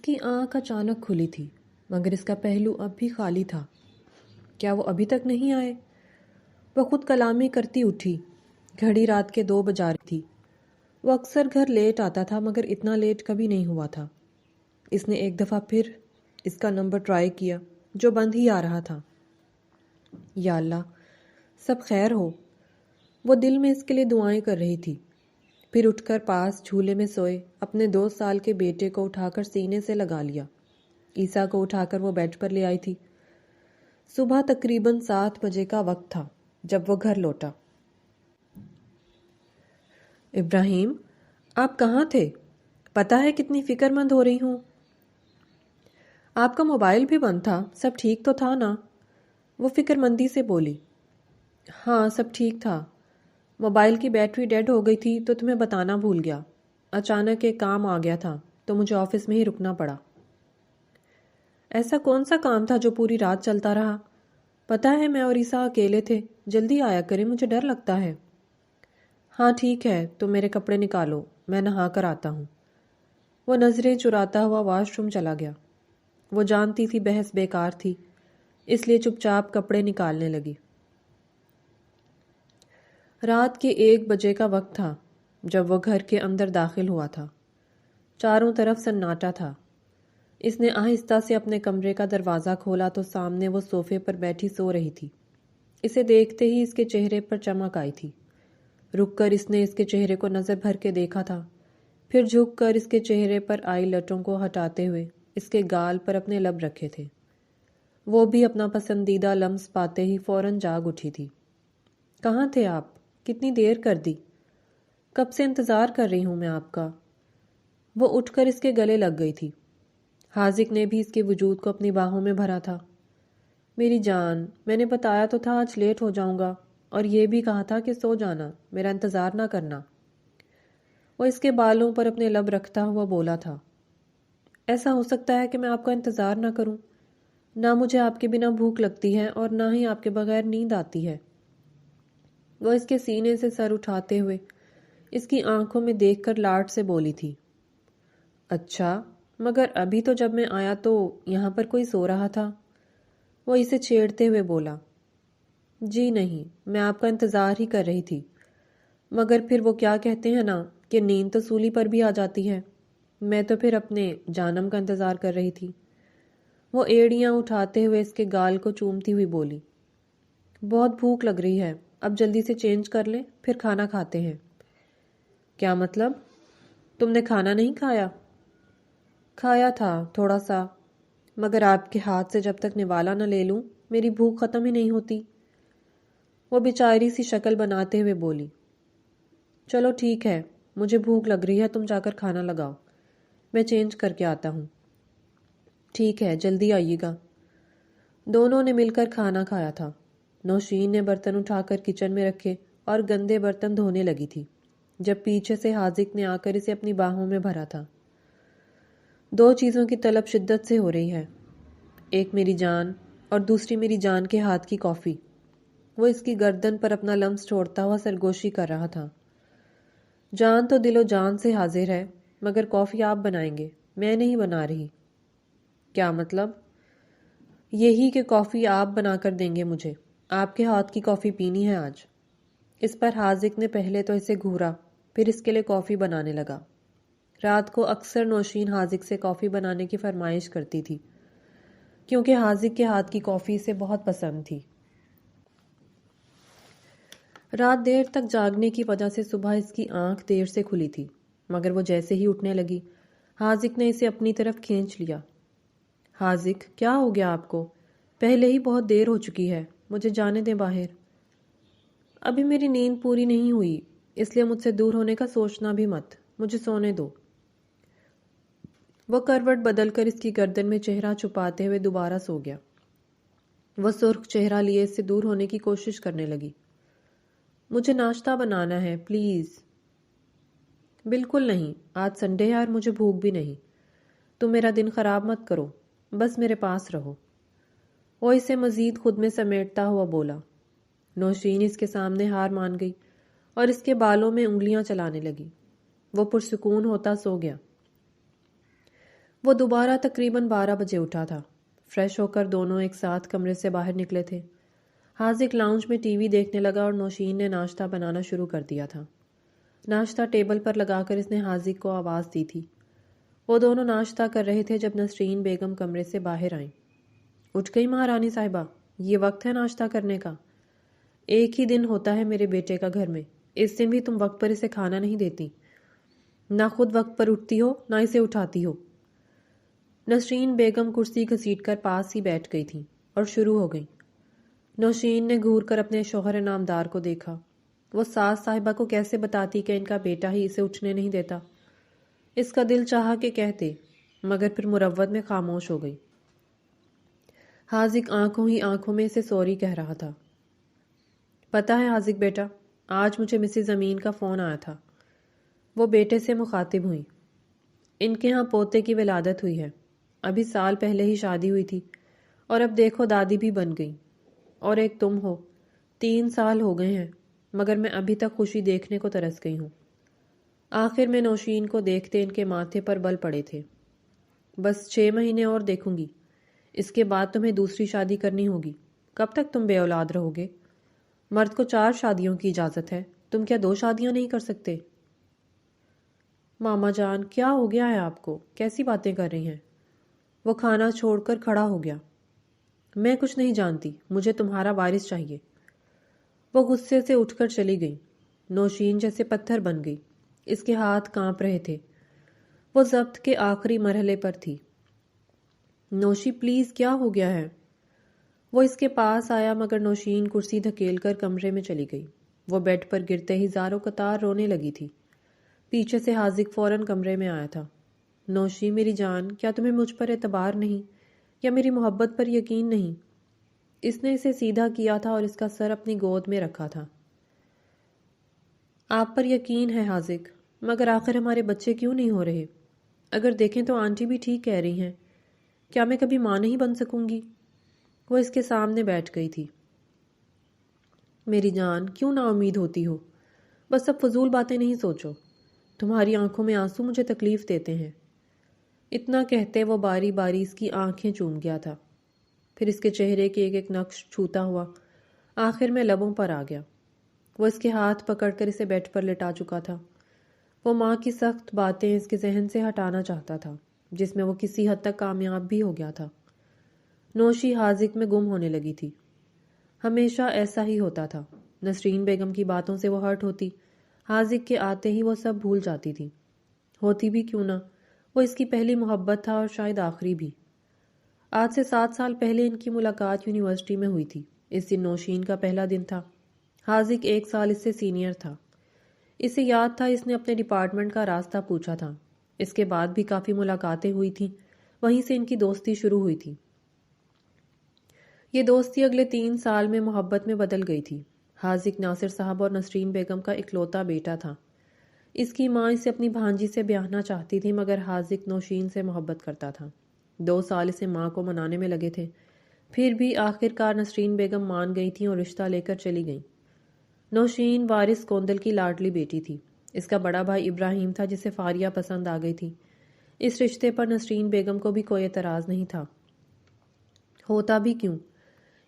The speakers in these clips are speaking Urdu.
کی آنکھ اچانک کھلی تھی مگر اس کا پہلو اب بھی خالی تھا۔ کیا وہ ابھی تک نہیں آئے؟ وہ خود کلامی کرتی اٹھی۔ گھڑی رات کے 2 بجا رہی تھی۔ وہ اکثر گھر لیٹ آتا تھا مگر اتنا لیٹ کبھی نہیں ہوا تھا۔ اس نے ایک دفعہ پھر اس کا نمبر ٹرائی کیا جو بند ہی آ رہا تھا۔ یا اللہ، سب خیر ہو۔ وہ دل میں اس کے لیے دعائیں کر رہی تھی۔ پھر اٹھ کر پاس جھولے میں سوئے اپنے 2 سال کے بیٹے کو اٹھا کر سینے سے لگا لیا۔ عیسیٰ کو اٹھا کر وہ بیڈ پر لے آئی تھی۔ صبح تقریباً 7 بجے کا وقت تھا جب وہ گھر لوٹا۔ ابراہیم، آپ کہاں تھے؟ پتہ ہے کتنی فکر مند ہو رہی ہوں۔ آپ کا موبائل بھی بند تھا، سب ٹھیک تو تھا نا؟ وہ فکر مندی سے بولی۔ ہاں، سب ٹھیک تھا۔ موبائل کی بیٹری ڈیڈ ہو گئی تھی تو تمہیں بتانا بھول گیا۔ اچانک ایک کام آ گیا تھا تو مجھے آفس میں ہی رکنا پڑا۔ ایسا کون سا کام تھا جو پوری رات چلتا رہا؟ پتہ ہے میں اور عیسیٰ اکیلے تھے، جلدی آیا کریں، مجھے ڈر لگتا ہے۔ ہاں ٹھیک ہے، تم میرے کپڑے نکالو، میں نہا کر آتا ہوں۔ وہ نظریں چراتا ہوا واش روم چلا گیا۔ وہ جانتی تھی بحث بیکار تھی، اس لیے چپ چاپ کپڑے نکالنے لگی۔ رات کے 1 بجے کا وقت تھا جب وہ گھر کے اندر داخل ہوا تھا۔ چاروں طرف سناٹا تھا۔ اس نے آہستہ سے اپنے کمرے کا دروازہ کھولا تو سامنے وہ صوفے پر بیٹھی سو رہی تھی۔ اسے دیکھتے ہی اس کے چہرے پر چمک آئی تھی۔ رک کر اس نے اس کے چہرے کو نظر بھر کے دیکھا تھا، پھر جھک کر اس کے چہرے پر آئی لٹوں کو ہٹاتے ہوئے اس کے گال پر اپنے لب رکھے تھے۔ وہ بھی اپنا پسندیدہ لمس پاتے ہی فوراً جاگ اٹھی تھی۔ کہاں تھے آپ؟ کتنی دیر کر دی؟ کب سے انتظار کر رہی ہوں میں آپ کا۔ وہ اٹھ کر اس کے گلے لگ گئی تھی۔ حاذق نے بھی اس کے وجود کو اپنی باہوں میں بھرا تھا۔ میری جان، میں نے بتایا تو تھا آج لیٹ ہو جاؤں گا، اور یہ بھی کہا تھا کہ سو جانا، میرا انتظار نہ کرنا۔ وہ اس کے بالوں پر اپنے لب رکھتا ہوا بولا تھا۔ ایسا ہو سکتا ہے کہ میں آپ کا انتظار نہ کروں؟ نہ مجھے آپ کے بنا بھوک لگتی ہے اور نہ ہی آپ کے بغیر نیند آتی ہے۔ وہ اس کے سینے سے سر اٹھاتے ہوئے اس کی آنکھوں میں دیکھ کر لاڈ سے بولی تھی۔ اچھا، مگر ابھی تو جب میں آیا تو یہاں پر کوئی سو رہا تھا۔ وہ اسے چھیڑتے ہوئے بولا۔ جی نہیں، میں آپ کا انتظار ہی کر رہی تھی، مگر پھر وہ کیا کہتے ہیں نا کہ نیند تو سولی پر بھی آ جاتی ہے، میں تو پھر اپنے جانم کا انتظار کر رہی تھی۔ وہ ایڑیاں اٹھاتے ہوئے اس کے گال کو چومتی ہوئی بولی۔ بہت بھوک لگ رہی ہے، اب جلدی سے چینج کر لیں، پھر کھانا کھاتے ہیں۔ کیا مطلب؟ تم نے کھانا نہیں کھایا؟ کھایا تھا تھوڑا سا، مگر آپ کے ہاتھ سے جب تک نوالا نہ لے لوں میری بھوک ختم ہی نہیں ہوتی۔ وہ بیچاری سی شکل بناتے ہوئے بولی۔ چلو ٹھیک ہے، مجھے بھوک لگ رہی ہے، تم جا کر کھانا لگاؤ، میں چینج کر کے آتا ہوں۔ ٹھیک ہے، جلدی آئیے گا۔ دونوں نے مل کر کھانا کھایا تھا۔ نوشین نے برتن اٹھا کر کچن میں رکھے اور گندے برتن دھونے لگی تھی جب پیچھے سے حاذق نے آ کر اسے اپنی باہوں میں بھرا تھا۔ 2 چیزوں کی طلب شدت سے ہو رہی ہے، ایک میری جان اور دوسری میری جان کے ہاتھ کی کافی۔ وہ اس کی گردن پر اپنا لمس چھوڑتا ہوا سرگوشی کر رہا تھا۔ جان تو دل و جان سے حاضر ہے، مگر کافی آپ بنائیں گے، میں نہیں بنا رہی۔ کیا مطلب؟ یہی کہ کافی آپ بنا کر دیں گے مجھے، آپ کے ہاتھ کی کافی پینی ہے آج۔ اس پر حاذق نے پہلے تو اسے گھورا، پھر اس کے لیے کافی بنانے لگا۔ رات کو اکثر نوشین حاذق سے کافی بنانے کی فرمائش کرتی تھی کیونکہ حاذق کے ہاتھ کی کافی اسے بہت پسند تھی۔ رات دیر تک جاگنے کی وجہ سے صبح اس کی آنکھ دیر سے کھلی تھی، مگر وہ جیسے ہی اٹھنے لگی حاذق نے اسے اپنی طرف کھینچ لیا۔ حاذق، کیا ہو گیا آپ کو؟ پہلے ہی بہت دیر ہو چکی ہے، مجھے جانے دیں باہر۔ ابھی میری نیند پوری نہیں ہوئی، اس لیے مجھ سے دور ہونے کا سوچنا بھی مت، مجھے سونے دو۔ وہ کروٹ بدل کر اس کی گردن میں چہرہ چھپاتے ہوئے دوبارہ سو گیا۔ وہ سرخ چہرہ لیے اس سے دور ہونے کی کوشش کرنے لگی۔ مجھے ناشتہ بنانا ہے پلیز۔ بالکل نہیں، آج سنڈے ہے اور مجھے بھوک بھی نہیں۔ تم میرا دن خراب مت کرو، بس میرے پاس رہو۔ وہ اسے مزید خود میں سمیٹتا ہوا بولا۔ نوشین اس کے سامنے ہار مان گئی اور اس کے بالوں میں انگلیاں چلانے لگی۔ وہ پرسکون ہوتا سو گیا۔ وہ دوبارہ تقریباً 12 بجے اٹھا تھا۔ فریش ہو کر دونوں ایک ساتھ کمرے سے باہر نکلے تھے۔ حاذق لاؤنج میں ٹی وی دیکھنے لگا اور نوشین نے ناشتہ بنانا شروع کر دیا تھا۔ ناشتہ ٹیبل پر لگا کر اس نے حاذق کو آواز دی تھی۔ وہ دونوں ناشتہ کر رہے تھے جب نسرین بیگم کمرے سے باہر آئیں۔ اٹھ گئی مہارانی صاحبہ، یہ وقت ہے ناشتہ کرنے کا۔ ایک ہی دن ہوتا ہے میرے بیٹے کا گھر میں، اس دن بھی تم وقت پر اسے کھانا نہیں دیتی، نہ خود وقت پر اٹھتی ہو نہ اسے اٹھاتی ہو۔ نسرین بیگم کرسی گھسیٹ کر پاس ہی بیٹھ گئی تھی اور شروع ہو گئی۔ نوشین نے گھور کر اپنے شوہر نامدار کو دیکھا۔ وہ ساس صاحبہ کو کیسے بتاتی کہ ان کا بیٹا ہی اسے اٹھنے نہیں دیتا۔ اس کا دل چاہا کہ کہتے، مگر پھر مروت میں خاموش ہو گئی۔ حاذق آنکھوں ہی آنکھوں میں اسے سوری کہہ رہا تھا۔ پتہ ہے حاذق بیٹا، آج مجھے مسز امین کا فون آیا تھا۔ وہ بیٹے سے مخاطب ہوئی۔ ان کے ہاں پوتے کی ولادت ہوئی ہے، ابھی سال پہلے ہی شادی ہوئی تھی اور اب دیکھو دادی بھی بن گئی، اور ایک تم ہو۔ 3 سال ہو گئے ہیں مگر میں ابھی تک خوشی دیکھنے کو ترس گئی ہوں۔ آخر میں نوشین کو دیکھتے ان کے ماتھے پر بل پڑے تھے۔ بس 6 مہینے اور دیکھوں گی، اس کے بعد تمہیں دوسری شادی کرنی ہوگی۔ کب تک تم بے اولاد رہو گے؟ مرد کو 4 شادیوں کی اجازت ہے، تم کیا 2 شادیاں نہیں کر سکتے؟ ماما جان کیا ہو گیا ہے آپ کو؟ کیسی باتیں کر رہی ہیں؟ وہ کھانا چھوڑ کر کھڑا ہو گیا۔ میں کچھ نہیں جانتی، مجھے تمہارا وارث چاہیے۔ وہ غصے سے اٹھ کر چلی گئی۔ نوشین جیسے پتھر بن گئی، اس کے ہاتھ کانپ رہے تھے۔ وہ ضبط کے آخری مرحلے پر تھی۔ نوشی پلیز کیا ہو گیا ہے؟ وہ اس کے پاس آیا مگر نوشین کرسی دھکیل کر کمرے میں چلی گئی۔ وہ بیڈ پر گرتے ہی زاروں قطار رونے لگی تھی۔ پیچھے سے حاذق فوراً کمرے میں آیا تھا۔ نوشی میری جان، کیا تمہیں مجھ پر اعتبار نہیں یا میری محبت پر یقین نہیں؟ اس نے اسے سیدھا کیا تھا اور اس کا سر اپنی گود میں رکھا تھا۔ آپ پر یقین ہے حاذق، مگر آخر ہمارے بچے کیوں نہیں ہو رہے؟ اگر دیکھیں تو آنٹی بھی ٹھیک کہہ رہی ہیں، کیا میں کبھی ماں نہیں بن سکوں گی؟ وہ اس کے سامنے بیٹھ گئی تھی۔ میری جان کیوں نا امید ہوتی ہو؟ بس اب فضول باتیں نہیں سوچو، تمہاری آنکھوں میں آنسو مجھے تکلیف دیتے ہیں۔ اتنا کہتے وہ باری باری اس کی آنکھیں چوم گیا تھا، پھر اس کے چہرے کے ایک ایک نقش چھوتا ہوا آخر میں لبوں پر آ گیا۔ وہ اس کے ہاتھ پکڑ کر اسے بیڈ پر لٹا چکا تھا۔ وہ ماں کی سخت باتیں اس کے ذہن سے ہٹانا چاہتا تھا، جس میں وہ کسی حد تک کامیاب بھی ہو گیا تھا۔ نوشی حاذق میں گم ہونے لگی تھی۔ ہمیشہ ایسا ہی ہوتا تھا۔ نسرین بیگم کی باتوں سے وہ ہرٹ ہوتی، حاذق کے آتے ہی وہ سب بھول جاتی تھی۔ ہوتی بھی کیوں نہ، وہ اس کی پہلی محبت تھا اور شاید آخری بھی۔ آج سے 7 سال پہلے ان کی ملاقات یونیورسٹی میں ہوئی تھی۔ اس دن نوشین کا پہلا دن تھا۔ حاذق 1 سال اس سے سینئر تھا۔ اسے یاد تھا اس نے اپنے ڈپارٹمنٹ کا راستہ پوچھا تھا۔ اس کے بعد بھی کافی ملاقاتیں ہوئی تھیں، وہیں سے ان کی دوستی شروع ہوئی تھی۔ یہ دوستی اگلے 3 سال میں محبت میں بدل گئی تھی۔ حاذق ناصر صاحب اور نسرین بیگم کا اکلوتا بیٹا تھا۔ اس کی ماں اسے اپنی بھانجی سے بیاہنا چاہتی تھی مگر حاذق نوشین سے محبت کرتا تھا۔ 2 سال اسے ماں کو منانے میں لگے تھے، پھر بھی آخر کار نسرین بیگم مان گئی تھیں اور رشتہ لے کر چلی گئیں۔ نوشین وارث کوندل کی لاڈلی بیٹی تھی۔ اس کا بڑا بھائی ابراہیم تھا جسے فاریہ پسند آ گئی تھی۔ اس رشتے پر نسرین بیگم کو بھی کوئی اعتراض نہیں تھا۔ ہوتا بھی کیوں؟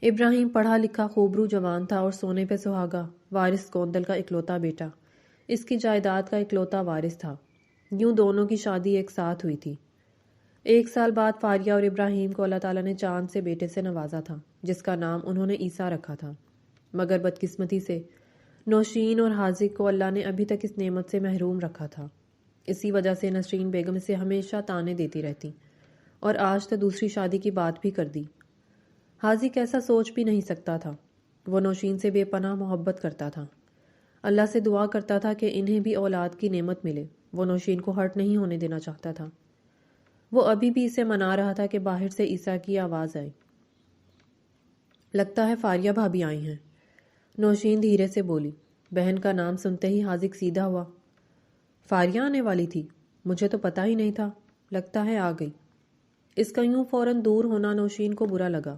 ابراہیم پڑھا لکھا خوبرو جوان تھا اور سونے پہ سہاگا، وارث کوندل کا اکلوتا بیٹا، اس کی جائیداد کا اکلوتا وارث تھا۔ یوں دونوں کی شادی ایک ساتھ ہوئی تھی۔ 1 سال بعد فاریہ اور ابراہیم کو اللہ تعالیٰ نے چاند سے بیٹے سے نوازا تھا، جس کا نام انہوں نے عیسیٰ رکھا تھا۔ مگر بدقسمتی سے نوشین اور حاذق کو اللہ نے ابھی تک اس نعمت سے محروم رکھا تھا۔ اسی وجہ سے نسرین بیگم اسے ہمیشہ طعنے دیتی رہتی اور آج تو دوسری شادی کی بات بھی کر دی۔ حاذق ایسا سوچ بھی نہیں سکتا تھا۔ وہ نوشین سے بے پناہ محبت کرتا تھا۔ اللہ سے دعا کرتا تھا کہ انہیں بھی اولاد کی نعمت ملے۔ وہ نوشین کو ہرٹ نہیں ہونے دینا چاہتا تھا۔ وہ ابھی بھی اسے منا رہا تھا کہ باہر سے عیسیٰ کی آواز آئی۔ لگتا ہے فاریہ بھابی آئی ہیں، نوشین دھیرے سے بولی۔ بہن کا نام سنتے ہی حاذق سیدھا ہوا۔ فاریہ آنے والی تھی؟ مجھے تو پتہ ہی نہیں تھا، لگتا ہے آ گئی۔ اس کا یوں فوراً دور ہونا نوشین کو برا لگا۔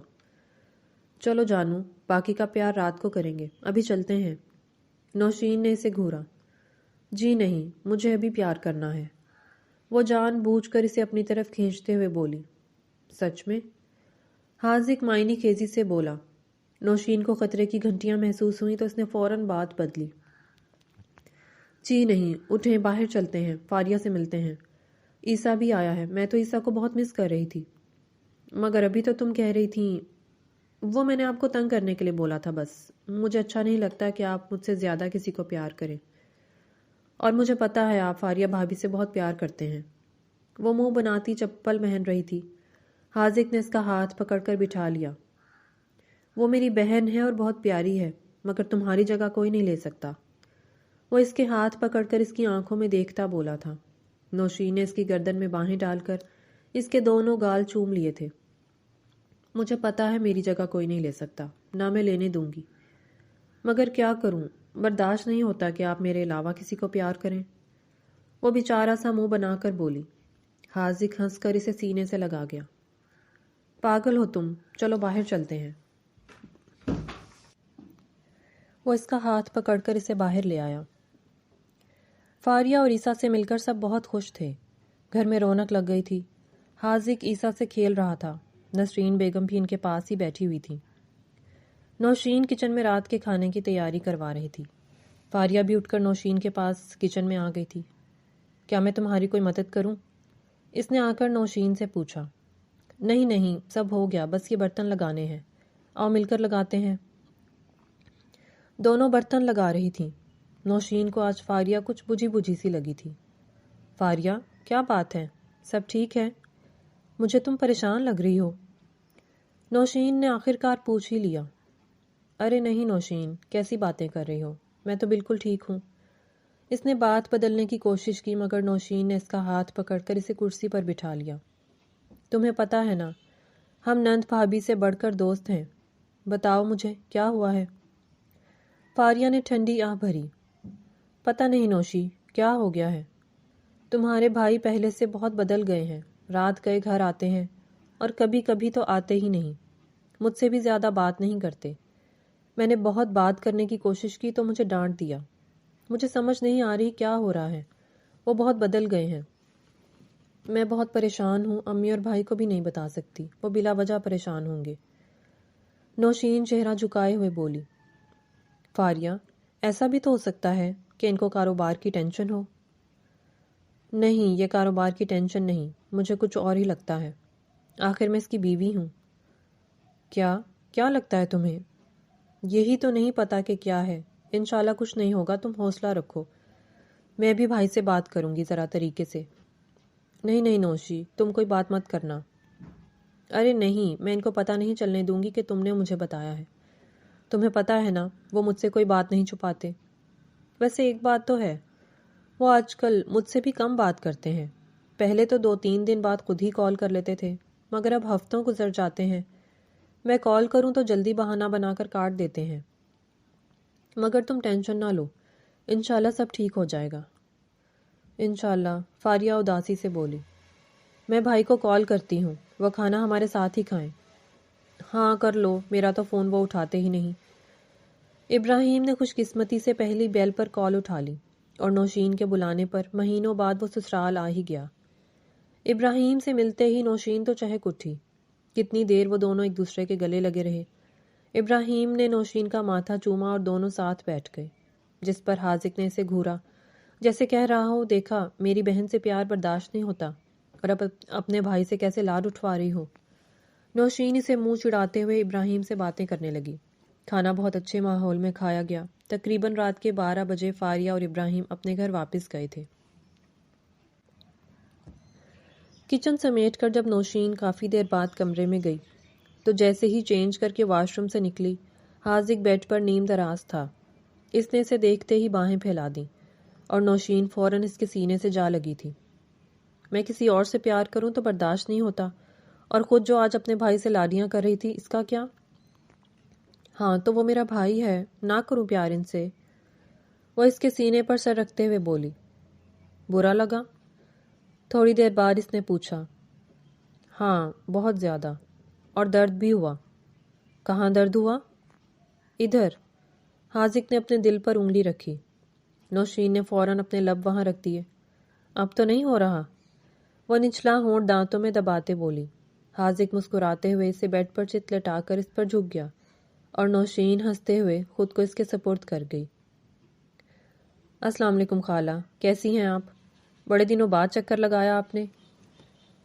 چلو جانو، باقی کا پیار رات کو کریں گے، ابھی چلتے ہیں۔ نوشین نے اسے گھورا۔ جی نہیں، مجھے ابھی پیار کرنا ہے۔ وہ جان بوجھ کر اسے اپنی طرف کھینچتے ہوئے بولی، سچ میں؟ حاذق معنی خیزی سے بولا۔ نوشین کو خطرے کی گھنٹیاں محسوس ہوئیں تو اس نے فوراً بات بدلی۔ جی نہیں، اٹھیں، باہر چلتے ہیں، فاریہ سے ملتے ہیں۔ عیسیٰ بھی آیا ہے، میں تو عیسیٰ کو بہت مس کر رہی تھی۔ مگر ابھی تو تم کہہ رہی تھیں۔ وہ میں نے آپ کو تنگ کرنے کے لیے بولا تھا بس۔ مجھے اچھا نہیں لگتا کہ آپ مجھ سے زیادہ کسی کو پیار کریں، اور مجھے پتا ہے آپ فاریہ بھابھی سے بہت پیار کرتے ہیں۔ وہ منہ بناتی چپل پہن رہی تھی۔ حاذق نے اس کا ہاتھ پکڑ کر بٹھا لیا۔ وہ میری بہن ہے اور بہت پیاری ہے، مگر تمہاری جگہ کوئی نہیں لے سکتا۔ وہ اس کے ہاتھ پکڑ کر اس کی آنکھوں میں دیکھتا بولا تھا۔ نوشین نے اس کی گردن میں باہیں ڈال کر اس کے دونوں گال چوم لیے تھے۔ مجھے پتا ہے میری جگہ کوئی نہیں لے سکتا، نہ میں لینے دوں گی، مگر کیا کروں، برداشت نہیں ہوتا کہ آپ میرے علاوہ کسی کو پیار کریں۔ وہ بیچارہ سا منہ بنا کر بولی۔ حاذق ہنس کر اسے سینے سے لگا گیا۔ پاگل ہو تم، چلو باہر چلتے ہیں۔ وہ اس کا ہاتھ پکڑ کر اسے باہر لے آیا۔ فاریہ اور عیسیٰ سے مل کر سب بہت خوش تھے۔ گھر میں رونق لگ گئی تھی۔ حاذق عیسیٰ سے کھیل رہا تھا۔ نسرین بیگم بھی ان کے پاس ہی بیٹھی ہوئی تھی۔ نوشین کچن میں رات کے کھانے کی تیاری کروا رہی تھی۔ فاریہ بھی اٹھ کر نوشین کے پاس کچن میں آ گئی تھی۔ کیا میں تمہاری کوئی مدد کروں؟ اس نے آ کر نوشین سے پوچھا۔ نہیں نہیں، سب ہو گیا، بس یہ برتن لگانے ہیں، آؤ مل کر لگاتے ہیں۔ دونوں برتن لگا رہی تھیں۔ نوشین کو آج فاریہ کچھ بجھی بجھی سی لگی تھی۔ فاریہ، کیا بات ہے؟ سب ٹھیک ہے؟ مجھے تم پریشان لگ رہی ہو۔ نوشین نے آخرکار پوچھ ہی لیا۔ ارے نہیں نوشین، کیسی باتیں کر رہی ہو، میں تو بالکل ٹھیک ہوں۔ اس نے بات بدلنے کی کوشش کی، مگر نوشین نے اس کا ہاتھ پکڑ کر اسے کرسی پر بٹھا لیا۔ تمہیں پتا ہے نا، ہم نند بھابھی سے بڑھ کر دوست ہیں۔ بتاؤ مجھے کیا ہوا ہے؟ فاریہ نے ٹھنڈی آہ بھری۔ پتہ نہیں نوشی، کیا ہو گیا ہے؟ تمہارے بھائی پہلے سے بہت بدل گئے ہیں، رات گئے گھر آتے ہیں، اور کبھی کبھی تو آتے ہی نہیں، مجھ سے بھی زیادہ بات نہیں کرتے۔ میں نے بہت بات کرنے کی کوشش کی تو مجھے ڈانٹ دیا۔ مجھے سمجھ نہیں آ رہی کیا ہو رہا ہے، وہ بہت بدل گئے ہیں۔ میں بہت پریشان ہوں، امی اور بھائی کو بھی نہیں بتا سکتی، وہ بلا وجہ پریشان ہوں گے۔ نوشین چہرہ جھکائے ہوئے بولی۔ فاریہ، ایسا بھی تو ہو سکتا ہے کہ ان کو کاروبار کی ٹینشن ہو۔ نہیں، یہ کاروبار کی ٹینشن نہیں، مجھے کچھ اور ہی لگتا ہے۔ آخر میں اس کی بیوی ہوں۔ کیا لگتا ہے تمہیں؟ یہی تو نہیں پتا کہ کیا ہے۔ انشاءاللہ کچھ نہیں ہوگا، تم حوصلہ رکھو۔ میں بھی بھائی سے بات کروں گی ذرا طریقے سے۔ نہیں نہیں نوشی، تم کوئی بات مت کرنا۔ ارے نہیں، میں ان کو پتہ نہیں چلنے دوں گی کہ تم نے مجھے بتایا ہے۔ تمہیں پتہ ہے نا، وہ مجھ سے کوئی بات نہیں چھپاتے۔ ویسے ایک بات تو ہے، وہ آج کل مجھ سے بھی کم بات کرتے ہیں۔ پہلے تو 2-3 دن بعد خود ہی کال کر لیتے تھے، مگر اب ہفتوں گزر جاتے ہیں۔ میں کال کروں تو جلدی بہانہ بنا کر کاٹ دیتے ہیں۔ مگر تم ٹینشن نہ لو، انشاءاللہ سب ٹھیک ہو جائے گا۔ انشاءاللہ، فاریہ اداسی سے بولی۔ میں بھائی کو کال کرتی ہوں، وہ کھانا ہمارے ساتھ ہی کھائیں۔ ہاں کر لو، میرا تو فون وہ اٹھاتے ہی نہیں۔ ابراہیم نے خوش قسمتی سے پہلی بیل پر کال اٹھا لی، اور نوشین کے بلانے پر مہینوں بعد وہ سسرال آ ہی گیا۔ ابراہیم سے ملتے ہی نوشین تو چہک اٹھی۔ کتنی دیر وہ دونوں ایک دوسرے کے گلے لگے رہے۔ ابراہیم نے نوشین کا ماتھا چوما اور دونوں ساتھ بیٹھ گئے، جس پر حاذق نے اسے گھورا، جیسے کہہ رہا ہو، دیکھا میری بہن سے پیار برداشت نہیں ہوتا، اور اب اپنے بھائی سے کیسے لاڈ اٹھوا رہی ہو۔ نوشین اسے منہ چڑھاتے ہوئے ابراہیم سے باتیں کرنے لگی۔ کھانا بہت اچھے ماحول میں کھایا گیا۔ تقریباً رات کے 12 بجے فاریہ اور ابراہیم اپنے گھر واپس گئے تھے۔ کچن سمیٹ کر جب نوشین کافی دیر بعد کمرے میں گئی تو جیسے ہی چینج کر کے واش روم سے نکلی، حاذق بیڈ پر نیم دراز تھا۔ اس نے اسے دیکھتے ہی باہیں پھیلا دیں، اور نوشین فوراً اس کے سینے سے جا لگی تھی۔ میں کسی اور سے پیار کروں تو برداشت نہیں ہوتا، اور خود جو آج اپنے بھائی سے لاڈیاں کر رہی تھی، اس کا کیا؟ ہاں تو وہ میرا بھائی ہے، نہ کروں پیار ان سے؟ وہ اس کے سینے پر سر رکھتے ہوئے بولی۔ برا لگا؟ تھوڑی دیر بعد اس نے پوچھا۔ ہاں بہت زیادہ، اور درد بھی ہوا۔ کہاں درد ہوا؟ ادھر۔ حاذق نے اپنے دل پر انگلی رکھی۔ نوشین نے فوراً اپنے لب وہاں رکھ دیے۔ اب تو نہیں ہو رہا؟ وہ نچلا ہونٹ دانتوں میں دباتے بولی۔ حاذق مسکراتے ہوئے اسے بیڈ پر چت لٹا کر اس پر جھک گیا اور نوشین ہنستے ہوئے خود کو اس کے سپرد کر گئی۔ السلام علیکم خالہ، کیسی ہیں آپ؟ بڑے دنوں بعد چکر لگایا آپ نے۔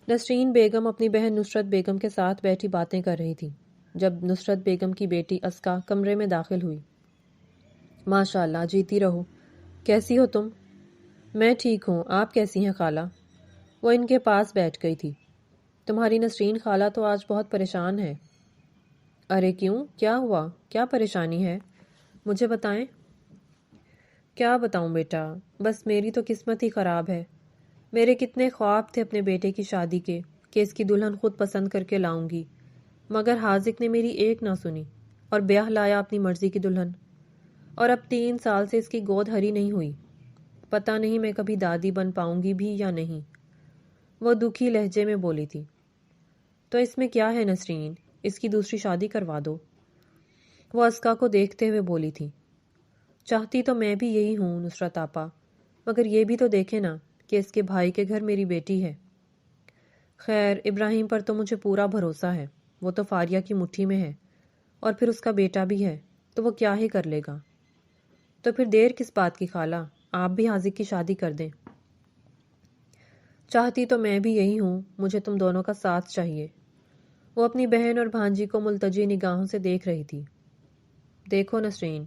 نسرین بیگم اپنی بہن نصرت بیگم کے ساتھ بیٹھی باتیں کر رہی تھی جب نصرت بیگم کی بیٹی اسکا کمرے میں داخل ہوئی۔ ماشاء اللہ، جیتی رہو۔ کیسی ہو تم؟ میں ٹھیک ہوں، آپ کیسی ہیں خالہ؟ وہ ان کے پاس بیٹھ گئی تھی۔ تمہاری نسرین خالہ تو آج بہت پریشان ہے۔ ارے کیوں؟ کیا ہوا؟ کیا پریشانی ہے؟ مجھے بتائیں۔ کیا بتاؤں بیٹا، بس میری تو قسمت ہی خراب ہے۔ میرے کتنے خواب تھے اپنے بیٹے کی شادی کے کہ اس کی دلہن خود پسند کر کے لاؤں گی، مگر حاذق نے میری ایک نہ سنی اور بیاہ لایا اپنی مرضی کی دلہن، اور اب 3 سال سے اس کی گود ہری نہیں ہوئی۔ پتہ نہیں میں کبھی دادی بن پاؤں گی بھی یا نہیں۔ وہ دکھی لہجے میں بولی تھی۔ تو اس میں کیا ہے نسرین، اس کی دوسری شادی کروا دو۔ وہ اسکا کو دیکھتے ہوئے بولی تھی۔ چاہتی تو میں بھی یہی ہوں نصرت آپا، مگر یہ بھی تو دیکھیں نا کہ اس کے بھائی کے گھر میری بیٹی ہے۔ خیر، ابراہیم پر تو مجھے پورا بھروسہ ہے، وہ تو فاریہ کی مٹھی میں ہے، اور پھر اس کا بیٹا بھی ہے، تو وہ کیا ہی کر لے گا۔ تو پھر دیر کس بات کی خالہ، آپ بھی حاذق کی شادی کر دیں۔ چاہتی تو میں بھی یہی ہوں، مجھے تم دونوں کا ساتھ چاہیے۔ وہ اپنی بہن اور بھانجی کو ملتجی نگاہوں سے دیکھ رہی تھی۔ دیکھو نسرین،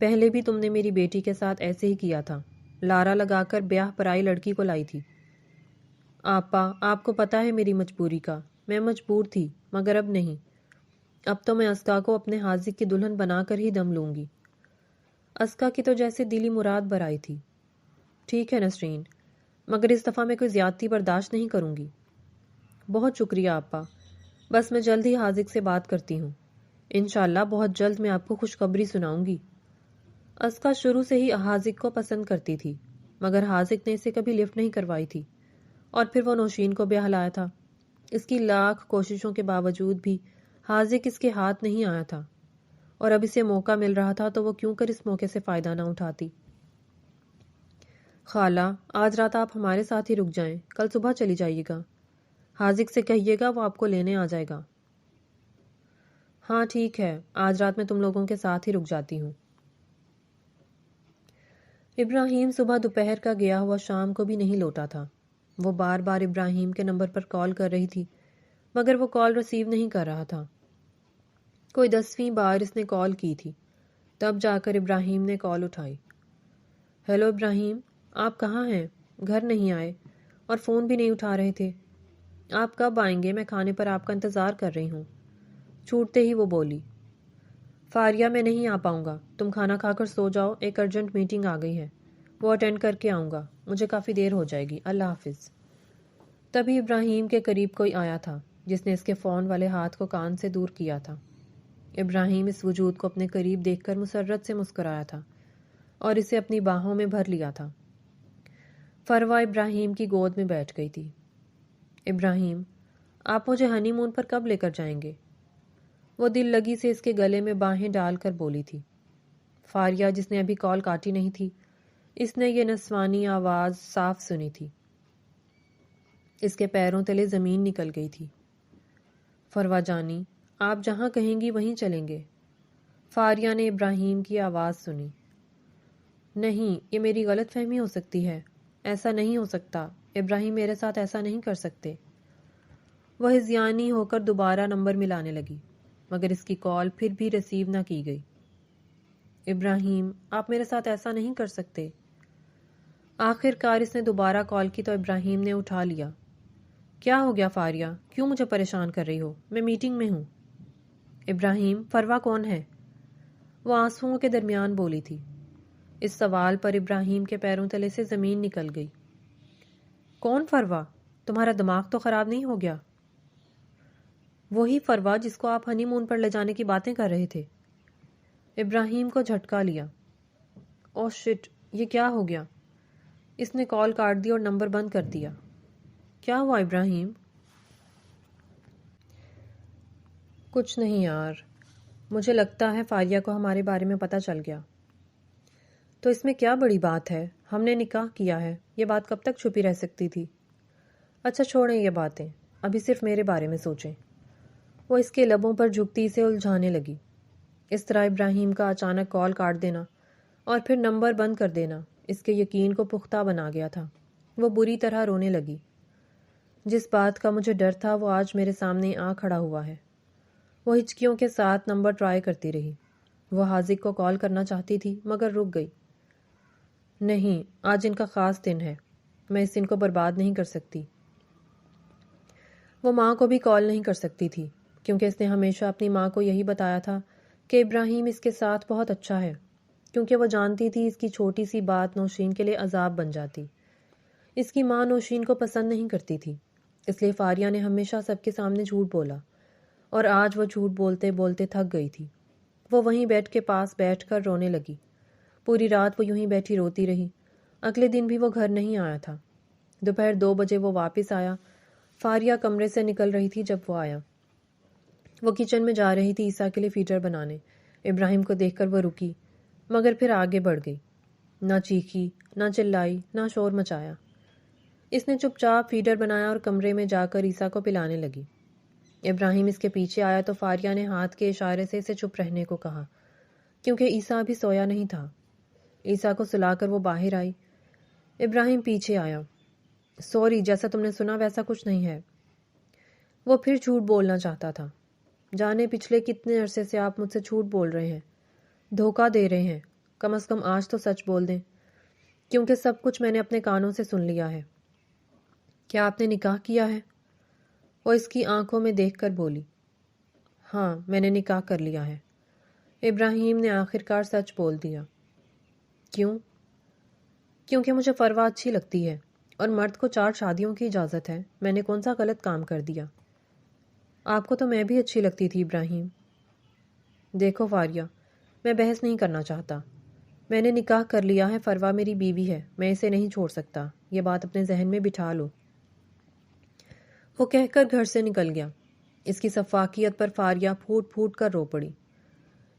پہلے بھی تم نے میری بیٹی کے ساتھ ایسے ہی کیا تھا، لارا لگا کر بیاہ پرائی لڑکی کو لائی تھی۔ آپا، آپ کو پتہ ہے میری مجبوری کا، میں مجبور تھی، مگر اب نہیں۔ اب تو میں اسکا کو اپنے حاذق کی دلہن بنا کر ہی دم لوں گی۔ اسکا کی تو جیسے دلی مراد بر آئی تھی۔ ٹھیک ہے نسرین، مگر اس دفعہ میں کوئی زیادتی برداشت نہیں کروں گی۔ بہت شکریہ آپا، بس میں جلد ہی حاذق سے بات کرتی ہوں، انشاءاللہ بہت جلد میں آپ کو خوشخبری سناؤں گی۔ اسکا شروع سے ہی حاذق کو پسند کرتی تھی، مگر حاذق نے اسے کبھی لفٹ نہیں کروائی تھی، اور پھر وہ نوشین کو بیاہ لایا تھا۔ اس کی لاکھ کوششوں کے باوجود بھی حاذق اس کے ہاتھ نہیں آیا تھا، اور اب اسے موقع مل رہا تھا تو وہ کیوں کر اس موقع سے فائدہ نہ اٹھاتی۔ خالہ، آج رات آپ ہمارے ساتھ ہی رک جائیں، کل صبح چلی جائیے گا۔ حاذق سے کہیے گا وہ آپ کو لینے آ جائے گا۔ ہاں ٹھیک ہے، آج رات میں تم لوگوں کے ساتھ ہی رک جاتی ہوں۔ ابراہیم صبح دوپہر کا گیا ہوا شام کو بھی نہیں لوٹا تھا۔ وہ بار بار ابراہیم کے نمبر پر کال کر رہی تھی، مگر وہ کال ریسیو نہیں کر رہا تھا۔ کوئی 10ویں بار اس نے کال کی تھی، تب جا کر ابراہیم نے کال اٹھائی۔ ہیلو ابراہیم، آپ کہاں ہیں؟ گھر نہیں آئے اور فون بھی نہیں اٹھا رہے تھے۔ آپ کب آئیں گے؟ میں کھانے پر آپ کا انتظار کر رہی ہوں۔ چھوٹتے ہی وہ بولی۔ فاریہ، میں نہیں آ پاؤں گا، تم کھانا کھا کر سو جاؤ، ایک ارجنٹ میٹنگ آ گئی ہے، وہ اٹینڈ کر کے آؤں گا، مجھے کافی دیر ہو جائے گی، اللہ حافظ۔ تبھی ابراہیم کے قریب کوئی آیا تھا جس نے اس کے فون والے ہاتھ کو کان سے دور کیا تھا۔ ابراہیم اس وجود کو اپنے قریب دیکھ کر مسرت سے مسکرایا تھا اور اسے اپنی باہوں میں بھر لیا تھا۔ فروہ ابراہیم کی گود میں بیٹھ گئی تھی۔ ابراہیم، آپ مجھے ہنی مون پر کب لے کر جائیں گے؟ وہ دل لگی سے اس کے گلے میں باہیں ڈال کر بولی تھی۔ فاریہ، جس نے ابھی کال کاٹی نہیں تھی، اس نے یہ نسوانی آواز صاف سنی تھی۔ اس کے پیروں تلے زمین نکل گئی تھی۔ فروہ جانی، آپ جہاں کہیں گی وہیں چلیں گے۔ فاریہ نے ابراہیم کی آواز سنی۔ نہیں، یہ میری غلط فہمی ہو سکتی ہے، ایسا نہیں ہو سکتا، ابراہیم میرے ساتھ ایسا نہیں کر سکتے۔ وہ ہذیانی ہو کر دوبارہ نمبر ملانے لگی، مگر اس کی کال پھر بھی ریسیو نہ کی گئی۔ ابراہیم، آپ میرے ساتھ ایسا نہیں کر سکتے۔ آخر کار اس نے دوبارہ کال کی تو ابراہیم نے اٹھا لیا۔ کیا ہو گیا فاریہ، کیوں مجھے پریشان کر رہی ہو؟ میں میٹنگ میں ہوں۔ ابراہیم، فروہ کون ہے؟ وہ آنسوؤں کے درمیان بولی تھی۔ اس سوال پر ابراہیم کے پیروں تلے سے زمین نکل گئی۔ کون فروہ؟ تمہارا دماغ تو خراب نہیں ہو گیا؟ وہی فروہ جس کو آپ ہنی مون پر لے جانے کی باتیں کر رہے تھے۔ ابراہیم کو جھٹکا لیا۔ اوہ شٹ، یہ کیا ہو گیا؟ اس نے کال کاٹ دی اور نمبر بند کر دیا۔ کیا ہوا ابراہیم؟ کچھ نہیں یار، مجھے لگتا ہے فاریہ کو ہمارے بارے میں پتہ چل گیا۔ تو اس میں کیا بڑی بات ہے، ہم نے نکاح کیا ہے، یہ بات کب تک چھپی رہ سکتی تھی؟ اچھا چھوڑیں یہ باتیں، ابھی صرف میرے بارے میں سوچیں۔ وہ اس کے لبوں پر جھکتی سے الجھانے لگی۔ اس طرح ابراہیم کا اچانک کال کاٹ دینا اور پھر نمبر بند کر دینا اس کے یقین کو پختہ بنا گیا تھا۔ وہ بری طرح رونے لگی۔ جس بات کا مجھے ڈر تھا وہ آج میرے سامنے آ کھڑا ہوا ہے۔ وہ ہچکیوں کے ساتھ نمبر ٹرائی کرتی رہی۔ وہ حاذق کو کال کرنا چاہتی تھی مگر رک گئی۔ نہیں، آج ان کا خاص دن ہے، میں اس دن کو برباد نہیں کر سکتی۔ وہ ماں کو بھی کال نہیں کر سکتی تھی کیونکہ اس نے ہمیشہ اپنی ماں کو یہی بتایا تھا کہ ابراہیم اس کے ساتھ بہت اچھا ہے، کیونکہ وہ جانتی تھی اس کی چھوٹی سی بات نوشین کے لیے عذاب بن جاتی۔ اس کی ماں نوشین کو پسند نہیں کرتی تھی، اس لیے فاریہ نے ہمیشہ سب کے سامنے جھوٹ بولا، اور آج وہ جھوٹ بولتے بولتے تھک گئی تھی۔ وہ وہیں بیڈ کے پاس بیٹھ کر رونے لگی۔ پوری رات وہ یوں ہی بیٹھی روتی رہی۔ اگلے دن بھی وہ گھر نہیں آیا تھا۔ دوپہر 2 بجے وہ واپس آیا۔ فاریہ کمرے سے نکل رہی تھی جب وہ آیا۔ وہ کچن میں جا رہی تھی عیسیٰ کے لیے فیڈر بنانے۔ ابراہیم کو دیکھ کر وہ رکی، مگر پھر آگے بڑھ گئی۔ نہ چیخی، نہ چلائی، نہ شور مچایا۔ اس نے چپ چاپ فیڈر بنایا اور کمرے میں جا کر عیسیٰ کو پلانے لگی۔ ابراہیم اس کے پیچھے آیا تو فاریہ نے ہاتھ کے اشارے سے اسے چپ رہنے کو کہا، کیونکہ عیسیٰ ابھی سویا نہیں تھا۔ عیسیٰ کو سلا کر وہ باہر آئی۔ ابراہیم پیچھے آیا۔ سوری، جیسا تم نے سنا ویسا کچھ نہیں ہے۔ وہ پھر جھوٹ بولنا چاہتا تھا۔ جانے پچھلے کتنے عرصے سے آپ مجھ سے جھوٹ بول رہے ہیں، دھوکہ دے رہے ہیں، کم از کم آج تو سچ بول دیں، کیونکہ سب کچھ میں نے اپنے کانوں سے سن لیا ہے۔ کیا آپ نے نکاح کیا ہے؟ وہ اس کی آنکھوں میں دیکھ کر بولی، ہاں میں نے نکاح کر لیا ہے۔ ابراہیم نے آخرکار سچ بول دیا۔ کیوں؟ کیونکہ مجھے فروا اچھی لگتی ہے، اور مرد کو 4 شادیوں کی اجازت ہے۔ میں نے کون سا غلط کام کر دیا؟ آپ کو تو میں بھی اچھی لگتی تھی ابراہیم۔ دیکھو فاریہ، میں بحث نہیں کرنا چاہتا۔ میں نے نکاح کر لیا ہے، فروا میری بیوی ہے، میں اسے نہیں چھوڑ سکتا، یہ بات اپنے ذہن میں بٹھا لو۔ وہ کہہ کر گھر سے نکل گیا۔ اس کی سفاکیت پر فاریہ پھوٹ پھوٹ کر رو پڑی۔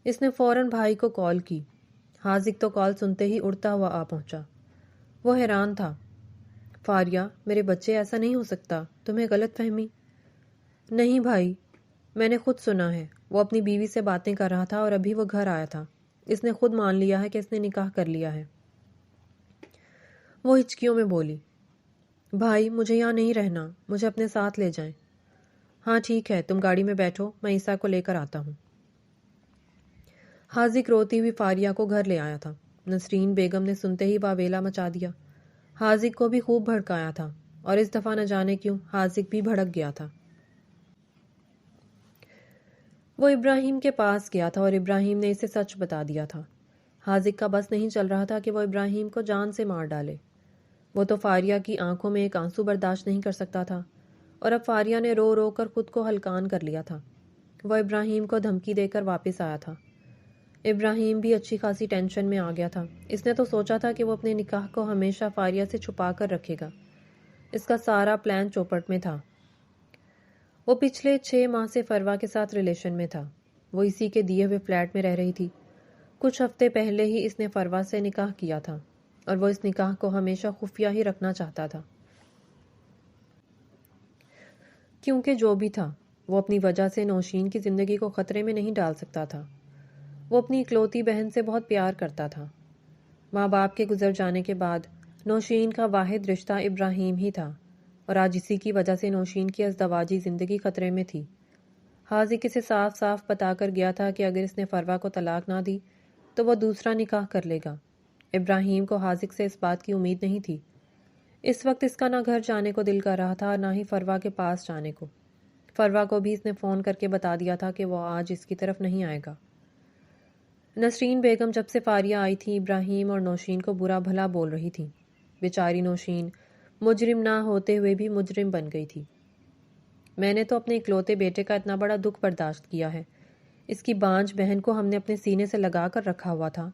اس نے فوراً بھائی کو کال کی۔ حاذق تو کال سنتے ہی اڑتا ہوا آ پہنچا۔ وہ حیران تھا۔ فاریہ، میرے بچے، ایسا نہیں ہو سکتا، تمہیں غلط فہمی؟ نہیں بھائی، میں نے خود سنا ہے، وہ اپنی بیوی سے باتیں کر رہا تھا اور ابھی وہ گھر آیا تھا۔ اس نے خود مان لیا ہے کہ اس نے نکاح کر لیا ہے۔ وہ ہچکیوں میں بولی، بھائی مجھے یہاں نہیں رہنا، مجھے اپنے ساتھ لے جائیں۔ ہاں ٹھیک ہے، تم گاڑی میں بیٹھو، میں عیسیٰ کو لے کر آتا ہوں۔ حاذق روتی ہوئی فاریہ کو گھر لے آیا تھا۔ نسرین بیگم نے سنتے ہی واویلا مچا دیا۔ حاذق کو بھی خوب بھڑکایا تھا، اور اس دفعہ نہ جانے کیوں حاذق بھی بھڑک گیا تھا۔ وہ ابراہیم کے پاس گیا تھا اور ابراہیم نے اسے سچ بتا دیا تھا۔ حاذق کا بس نہیں چل رہا تھا کہ وہ ابراہیم کو جان سے مار ڈالے۔ وہ تو فاریہ کی آنکھوں میں ایک آنسو برداشت نہیں کر سکتا تھا، اور اب فاریہ نے رو رو کر خود کو ہلکان کر لیا تھا۔ وہ ابراہیم کو دھمکی دے کر واپس آیا تھا۔ ابراہیم بھی اچھی خاصی ٹینشن میں آ گیا تھا۔ اس نے تو سوچا تھا کہ وہ اپنے نکاح کو ہمیشہ فاریہ سے چھپا کر رکھے گا۔ اس کا سارا پلان چوپٹ میں تھا۔ وہ پچھلے 6 ماہ سے فروا کے ساتھ ریلیشن میں تھا۔ وہ اسی کے دیے ہوئے فلیٹ میں رہ رہی تھی۔ کچھ ہفتے پہلے ہی اس نے فروا سے نکاح کیا تھا، اور وہ اس نکاح کو ہمیشہ خفیہ ہی رکھنا چاہتا تھا، کیونکہ جو بھی تھا وہ اپنی وجہ سے نوشین کی زندگی کو خطرے میں نہیں ڈال سکتا تھا۔ وہ اپنی اکلوتی بہن سے بہت پیار کرتا تھا۔ ماں باپ کے گزر جانے کے بعد نوشین کا واحد رشتہ ابراہیم ہی تھا، اور آج اسی کی وجہ سے نوشین کی ازدواجی زندگی خطرے میں تھی۔ حاذق اسے صاف صاف بتا کر گیا تھا کہ اگر اس نے فروا کو طلاق نہ دی تو وہ دوسرا نکاح کر لے گا۔ ابراہیم کو حاذق سے اس بات کی امید نہیں تھی۔ اس وقت اس کا نہ گھر جانے کو دل کر رہا تھا اور نہ ہی فروا کے پاس جانے کو۔ فروا کو بھی اس نے فون کر کے بتا دیا تھا کہ وہ آج اس کی طرف نہیں آئے گا۔ نسرین بیگم جب سے فاریہ آئی تھی ابراہیم اور نوشین کو برا بھلا بول رہی تھی۔ بیچاری نوشین مجرم نہ ہوتے ہوئے بھی مجرم بن گئی تھی۔ میں نے تو اپنے اکلوتے بیٹے کا اتنا بڑا دکھ برداشت کیا ہے۔ اس کی بانجھ بہن کو ہم نے اپنے سینے سے لگا کر رکھا ہوا تھا،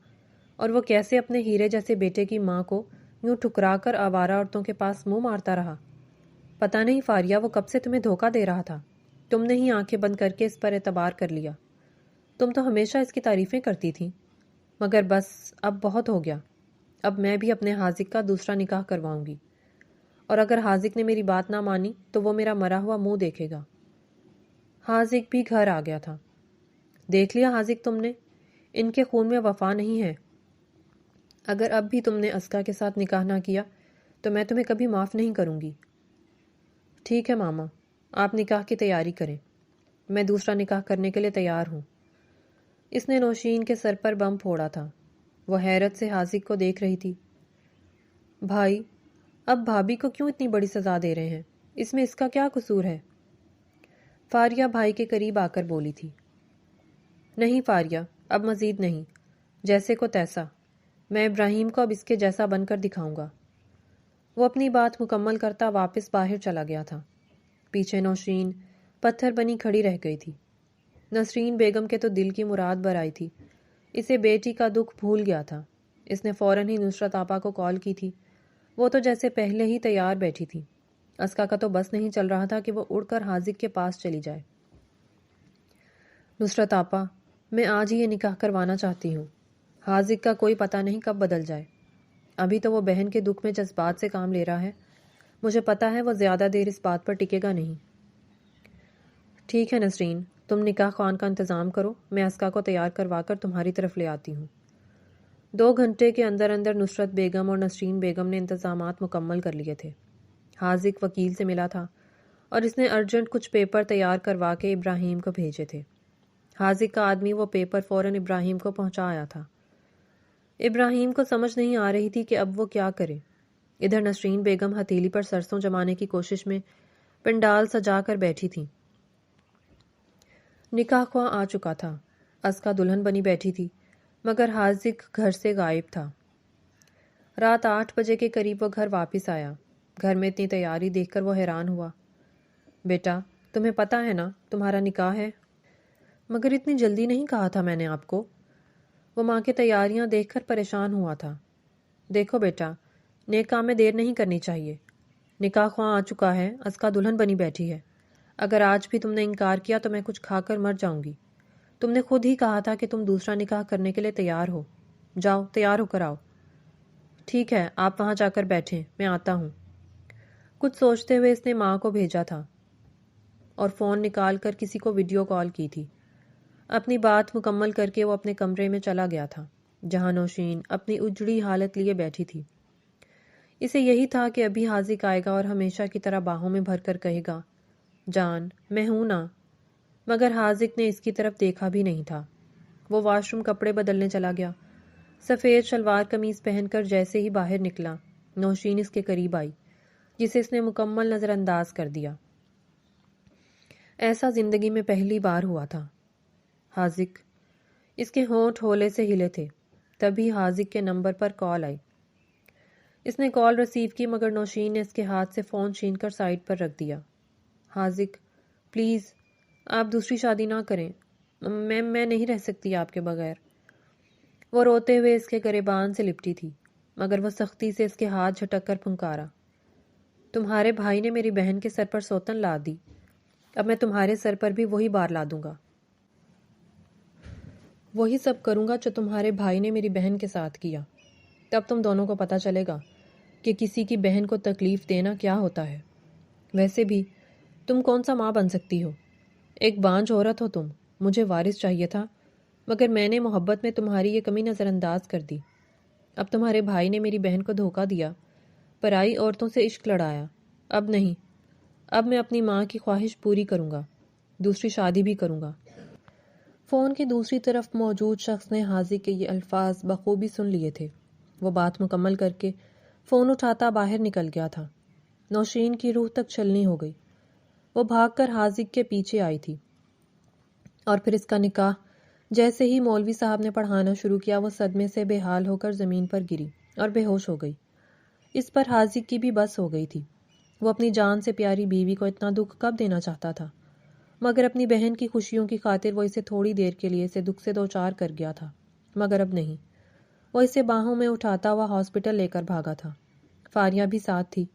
اور وہ کیسے اپنے ہیرے جیسے بیٹے کی ماں کو یوں ٹھکرا کر آوارہ عورتوں کے پاس منہ مارتا رہا۔ پتہ نہیں فاریہ وہ کب سے تمہیں دھوکہ دے رہا تھا، تم نے ہی آنکھیں بند کر کے اس پر اعتبار کر لیا۔ تم تو ہمیشہ اس کی تعریفیں کرتی تھی، مگر بس اب بہت ہو گیا۔ اب میں بھی اپنے حاذق کا دوسرا نکاح کرواؤں گی، اور اگر حاذق نے میری بات نہ مانی تو وہ میرا مرا ہوا منہ دیکھے گا۔ حاذق بھی گھر آ گیا تھا۔ دیکھ لیا حاذق تم نے، ان کے خون میں وفا نہیں ہے۔ اگر اب بھی تم نے اسکا کے ساتھ نکاح نہ کیا تو میں تمہیں کبھی معاف نہیں کروں گی۔ ٹھیک ہے ماما، آپ نکاح کی تیاری کریں، میں دوسرا نکاح کرنے کے لیے تیار ہوں۔ اس نے نوشین کے سر پر بم پھوڑا تھا۔ وہ حیرت سے حاذق کو دیکھ رہی تھی۔ بھائی، اب بھابھی کو کیوں اتنی بڑی سزا دے رہے ہیں؟ اس میں اس کا کیا قصور ہے؟ فاریہ بھائی کے قریب آ کر بولی تھی۔ نہیں فاریہ، اب مزید نہیں، جیسے کو تیسا، میں ابراہیم کو اب اس کے جیسا بن کر دکھاؤں گا۔ وہ اپنی بات مکمل کرتا واپس باہر چلا گیا تھا۔ پیچھے نوشین پتھر بنی کھڑی رہ گئی تھی۔ نسرین بیگم کے تو دل کی مراد بر آئی تھی۔ اسے بیٹی کا دکھ بھول گیا تھا۔ اس نے فوراً ہی نصرت آپا کو کال کی تھی۔ وہ تو جیسے پہلے ہی تیار بیٹھی تھی۔ اسکا کا تو بس نہیں چل رہا تھا کہ وہ اڑ کر حاذق کے پاس چلی جائے۔ نصرت آپا، میں آج ہی یہ نکاح کروانا چاہتی ہوں۔ حاذق کا کوئی پتہ نہیں کب بدل جائے۔ ابھی تو وہ بہن کے دکھ میں جذبات سے کام لے رہا ہے۔ مجھے پتا ہے وہ زیادہ دیر اس بات پر ٹکے گا نہیں۔ ٹھیک ہے نسرین، تم نکاح خوان کا انتظام کرو، میں اسکا کو تیار کروا کر تمہاری طرف لے آتی ہوں۔ 2 گھنٹے کے اندر اندر نصرت بیگم اور نسرین بیگم نے انتظامات مکمل کر لیے تھے۔ حاذق وکیل سے ملا تھا اور اس نے ارجنٹ کچھ پیپر تیار کروا کے ابراہیم کو بھیجے تھے۔ حاذق کا آدمی وہ پیپر فوراً ابراہیم کو پہنچا آیا تھا۔ ابراہیم کو سمجھ نہیں آ رہی تھی کہ اب وہ کیا کرے۔ ادھر نسرین بیگم ہتھیلی پر سرسوں جمانے کی کوشش میں پنڈال سجا کر بیٹھی تھی۔ نکاح خواہ آ چکا تھا۔ اسکا دلہن بنی بیٹھی تھی، مگر حاذق گھر سے غائب تھا۔ رات 8 بجے کے قریب وہ گھر واپس آیا۔ گھر میں اتنی تیاری دیکھ کر وہ حیران ہوا۔ بیٹا، تمہیں پتا ہے نا تمہارا نکاح ہے؟ مگر اتنی جلدی نہیں کہا تھا میں نے آپ کو۔ وہ ماں کی تیاریاں دیکھ کر پریشان ہوا تھا۔ دیکھو بیٹا، نیک کام میں دیر نہیں کرنی چاہیے۔ نکاح خواہ آ چکا ہے، اسکا دلہن بنی بیٹھی ہے۔ اگر آج بھی تم نے انکار کیا تو میں کچھ کھا کر مر جاؤں گی۔ تم نے خود ہی کہا تھا کہ تم دوسرا نکاح کرنے کے لیے تیار ہو۔ جاؤ، تیار ہو کر آؤ۔ ٹھیک ہے، آپ وہاں جا کر بیٹھیں، میں آتا ہوں۔ کچھ سوچتے ہوئے اس نے ماں کو بھیجا تھا اور فون نکال کر کسی کو ویڈیو کال کی تھی۔ اپنی بات مکمل کر کے وہ اپنے کمرے میں چلا گیا تھا، جہاں نوشین اپنی اجڑی حالت لیے بیٹھی تھی۔ اسے یہی تھا کہ ابھی حاذق آئے گا اور ہمیشہ کی طرح باہوں میں بھر کر کہے گا، جان، میں ہوں نا۔ مگر حاذق نے اس کی طرف دیکھا بھی نہیں تھا۔ وہ واش روم کپڑے بدلنے چلا گیا۔ سفید شلوار قمیض پہن کر جیسے ہی باہر نکلا، نوشین اس کے قریب آئی، جسے اس نے مکمل نظر انداز کر دیا۔ ایسا زندگی میں پہلی بار ہوا تھا۔ حاذق، اس کے ہونٹ ہولے سے ہلے تھے۔ تبھی حاذق کے نمبر پر کال آئی۔ اس نے کال ریسیو کی، مگر نوشین نے اس کے ہاتھ سے فون چھین کر سائڈ پر رکھ دیا۔ حاذق، پلیز آپ دوسری شادی نہ کریں، میں نہیں رہ سکتی آپ کے بغیر۔ وہ روتے ہوئے اس کے گریبان سے لپٹی تھی، مگر وہ سختی سے اس کے ہاتھ جھٹک کر پھنکارا۔ تمہارے بھائی نے میری بہن کے سر پر سوتن لا دی، اب میں تمہارے سر پر بھی وہی بار لا دوں گا۔ وہی سب کروں گا جو تمہارے بھائی نے میری بہن کے ساتھ کیا۔ تب تم دونوں کو پتہ چلے گا کہ کسی کی بہن کو تکلیف دینا کیا ہوتا ہے۔ ویسے بھی تم کون سا ماں بن سکتی ہو؟ ایک بانجھ عورت ہو تم۔ مجھے وارث چاہیے تھا، مگر میں نے محبت میں تمہاری یہ کمی نظر انداز کر دی۔ اب تمہارے بھائی نے میری بہن کو دھوکہ دیا، پرائی عورتوں سے عشق لڑایا۔ اب نہیں، اب میں اپنی ماں کی خواہش پوری کروں گا، دوسری شادی بھی کروں گا۔ فون کی دوسری طرف موجود شخص نے حاذق کے یہ الفاظ بخوبی سن لیے تھے۔ وہ بات مکمل کر کے فون اٹھاتا باہر نکل گیا تھا۔ نوشین کی روح تک چھلنی ہو گئی۔ وہ بھاگ کر حاذق کے پیچھے آئی تھی، اور پھر اس کا نکاح جیسے ہی مولوی صاحب نے پڑھانا شروع کیا، وہ صدمے سے بے حال ہو کر زمین پر گری اور بے ہوش ہو گئی۔ اس پر حاذق کی بھی بس ہو گئی تھی۔ وہ اپنی جان سے پیاری بیوی کو اتنا دکھ کب دینا چاہتا تھا؟ مگر اپنی بہن کی خوشیوں کی خاطر وہ اسے تھوڑی دیر کے لیے اسے دکھ سے دوچار کر گیا تھا، مگر اب نہیں۔ وہ اسے باہوں میں اٹھاتا ہوا ہاسپٹل لے کر بھاگا تھا۔ فاریہ بھی ساتھ تھی۔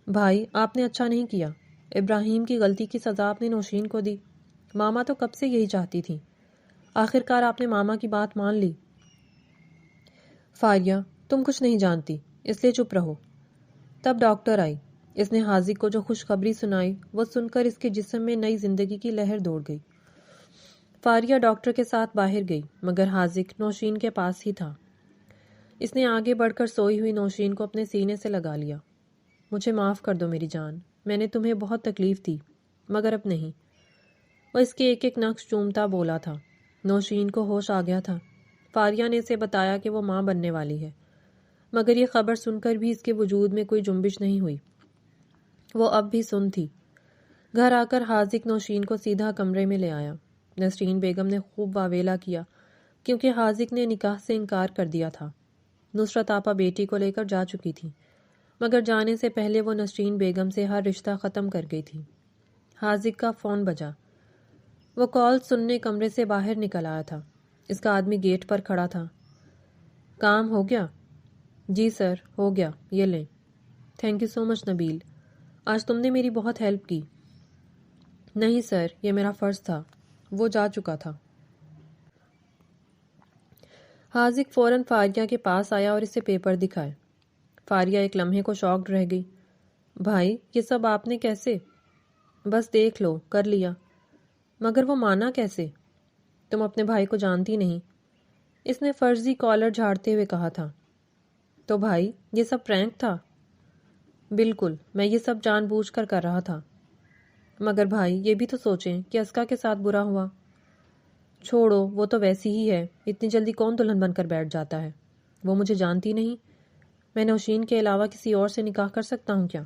بھائی، آپ نے اچھا نہیں کیا۔ ابراہیم کی غلطی کی سزا آپ نے نوشین کو دی۔ ماما تو کب سے یہی چاہتی تھی۔ آخرکار آپ نے ماما کی بات مان لی۔ فاریہ، تم کچھ نہیں جانتی، اس لیے چپ رہو۔ تب ڈاکٹر آئی۔ اس نے حاذق کو جو خوشخبری سنائی وہ سن کر اس کے جسم میں نئی زندگی کی لہر دوڑ گئی۔ فاریہ ڈاکٹر کے ساتھ باہر گئی مگر حاذق نوشین کے پاس ہی تھا۔ اس نے آگے بڑھ کر سوئی ہوئی نوشین کو اپنے سینے سے لگا لیا۔ مجھے معاف کر دو میری جان، میں نے تمہیں بہت تکلیف دی مگر اب نہیں۔ وہ اس کے ایک ایک نقش چومتا بولا تھا۔ نوشین کو ہوش آ گیا تھا۔ فاریہ نے اسے بتایا کہ وہ ماں بننے والی ہے مگر یہ خبر سن کر بھی اس کے وجود میں کوئی جنبش نہیں ہوئی۔ وہ اب بھی سن تھی۔ گھر آ کر حاذق نوشین کو سیدھا کمرے میں لے آیا۔ نسرین بیگم نے خوب واویلا کیا کیونکہ حاذق نے نکاح سے انکار کر دیا تھا۔ نصرت آپا بیٹی کو لے کر جا چکی تھی مگر جانے سے پہلے وہ نسرین بیگم سے ہر رشتہ ختم کر گئی تھی۔ حاذق کا فون بجا۔ وہ کال سننے کمرے سے باہر نکل آیا تھا۔ اس کا آدمی گیٹ پر کھڑا تھا۔ کام ہو گیا؟ جی سر ہو گیا، یہ لیں۔ تھینک یو سو مچ نبیل، آج تم نے میری بہت ہیلپ کی۔ نہیں سر، یہ میرا فرض تھا، وہ جا چکا تھا۔ حاذق فوراً فاریہ کے پاس آیا اور اسے پیپر دکھائے۔ فاریہ ایک لمحے کو شاکڈ رہ گئی۔ بھائی یہ سب آپ نے کیسے؟ بس دیکھ لو، کر لیا۔ مگر وہ مانا کیسے؟ تم اپنے بھائی کو جانتی نہیں، اس نے فرضی کالر جھاڑتے ہوئے کہا تھا۔ تو بھائی یہ سب پرینک تھا؟ بالکل، میں یہ سب جان بوجھ کر کر رہا تھا۔ مگر بھائی یہ بھی تو سوچیں کہ اسکا کے ساتھ برا ہوا۔ چھوڑو، وہ تو ویسی ہی ہے، اتنی جلدی کون دلہن بن کر بیٹھ جاتا ہے؟ وہ مجھے جانتی نہیں، میں نوشین کے علاوہ کسی اور سے نکاح کر سکتا ہوں کیا؟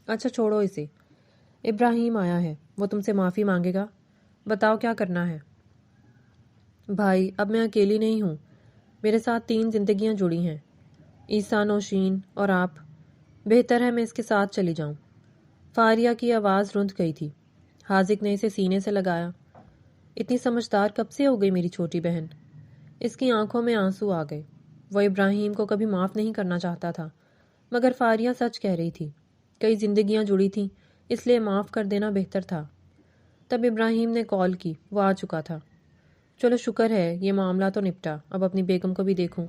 اچھا چھوڑو اسے، ابراہیم آیا ہے، وہ تم سے معافی مانگے گا، بتاؤ کیا کرنا ہے؟ بھائی اب میں اکیلی نہیں ہوں، میرے ساتھ 3 زندگیاں جڑی ہیں، عیسیٰ، نوشین اور آپ۔ بہتر ہے میں اس کے ساتھ چلی جاؤں۔ فاریہ کی آواز رند گئی تھی۔ حاذق نے اسے سینے سے لگایا۔ اتنی سمجھدار کب سے ہو گئی میری چھوٹی بہن؟ اس کی آنکھوں میں آنسو آ گئے۔ وہ ابراہیم کو کبھی معاف نہیں کرنا چاہتا تھا مگر فاریہ سچ کہہ رہی تھی، کئی زندگیاں جڑی تھیں اس لیے معاف کر دینا بہتر تھا۔ تب ابراہیم نے کال کی، وہ آ چکا تھا۔ چلو شکر ہے یہ معاملہ تو نپٹا، اب اپنی بیگم کو بھی دیکھوں۔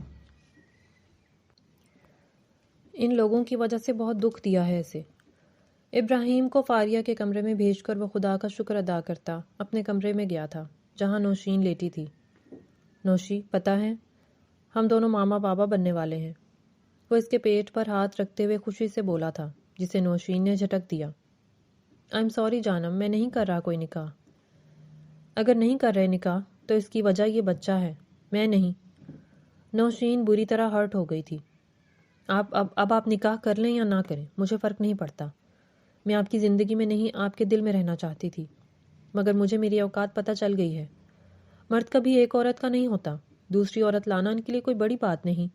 ان لوگوں کی وجہ سے بہت دکھ دیا ہے اسے۔ ابراہیم کو فاریہ کے کمرے میں بھیج کر وہ خدا کا شکر ادا کرتا اپنے کمرے میں گیا تھا جہاں نوشین لیٹی تھی۔ نوشی، پتہ ہے ہم دونوں ماما بابا بننے والے ہیں۔ وہ اس کے پیٹ پر ہاتھ رکھتے ہوئے خوشی سے بولا تھا جسے نوشین نے جھٹک دیا۔ آئی ایم سوری جانم، میں نہیں کر رہا کوئی نکاح۔ اگر نہیں کر رہے نکاح تو اس کی وجہ یہ بچہ ہے، میں نہیں۔ نوشین بری طرح ہرٹ ہو گئی تھی۔ اب آپ نکاح کر لیں یا نہ کریں مجھے فرق نہیں پڑتا، میں آپ کی زندگی میں نہیں آپ کے دل میں رہنا چاہتی تھی، مگر مجھے میری اوقات پتہ چل گئی ہے۔ مرد کبھی ایک عورت کا نہیں ہوتا، دوسری عورت لانا ان کے لیے کوئی بڑی بات نہیں۔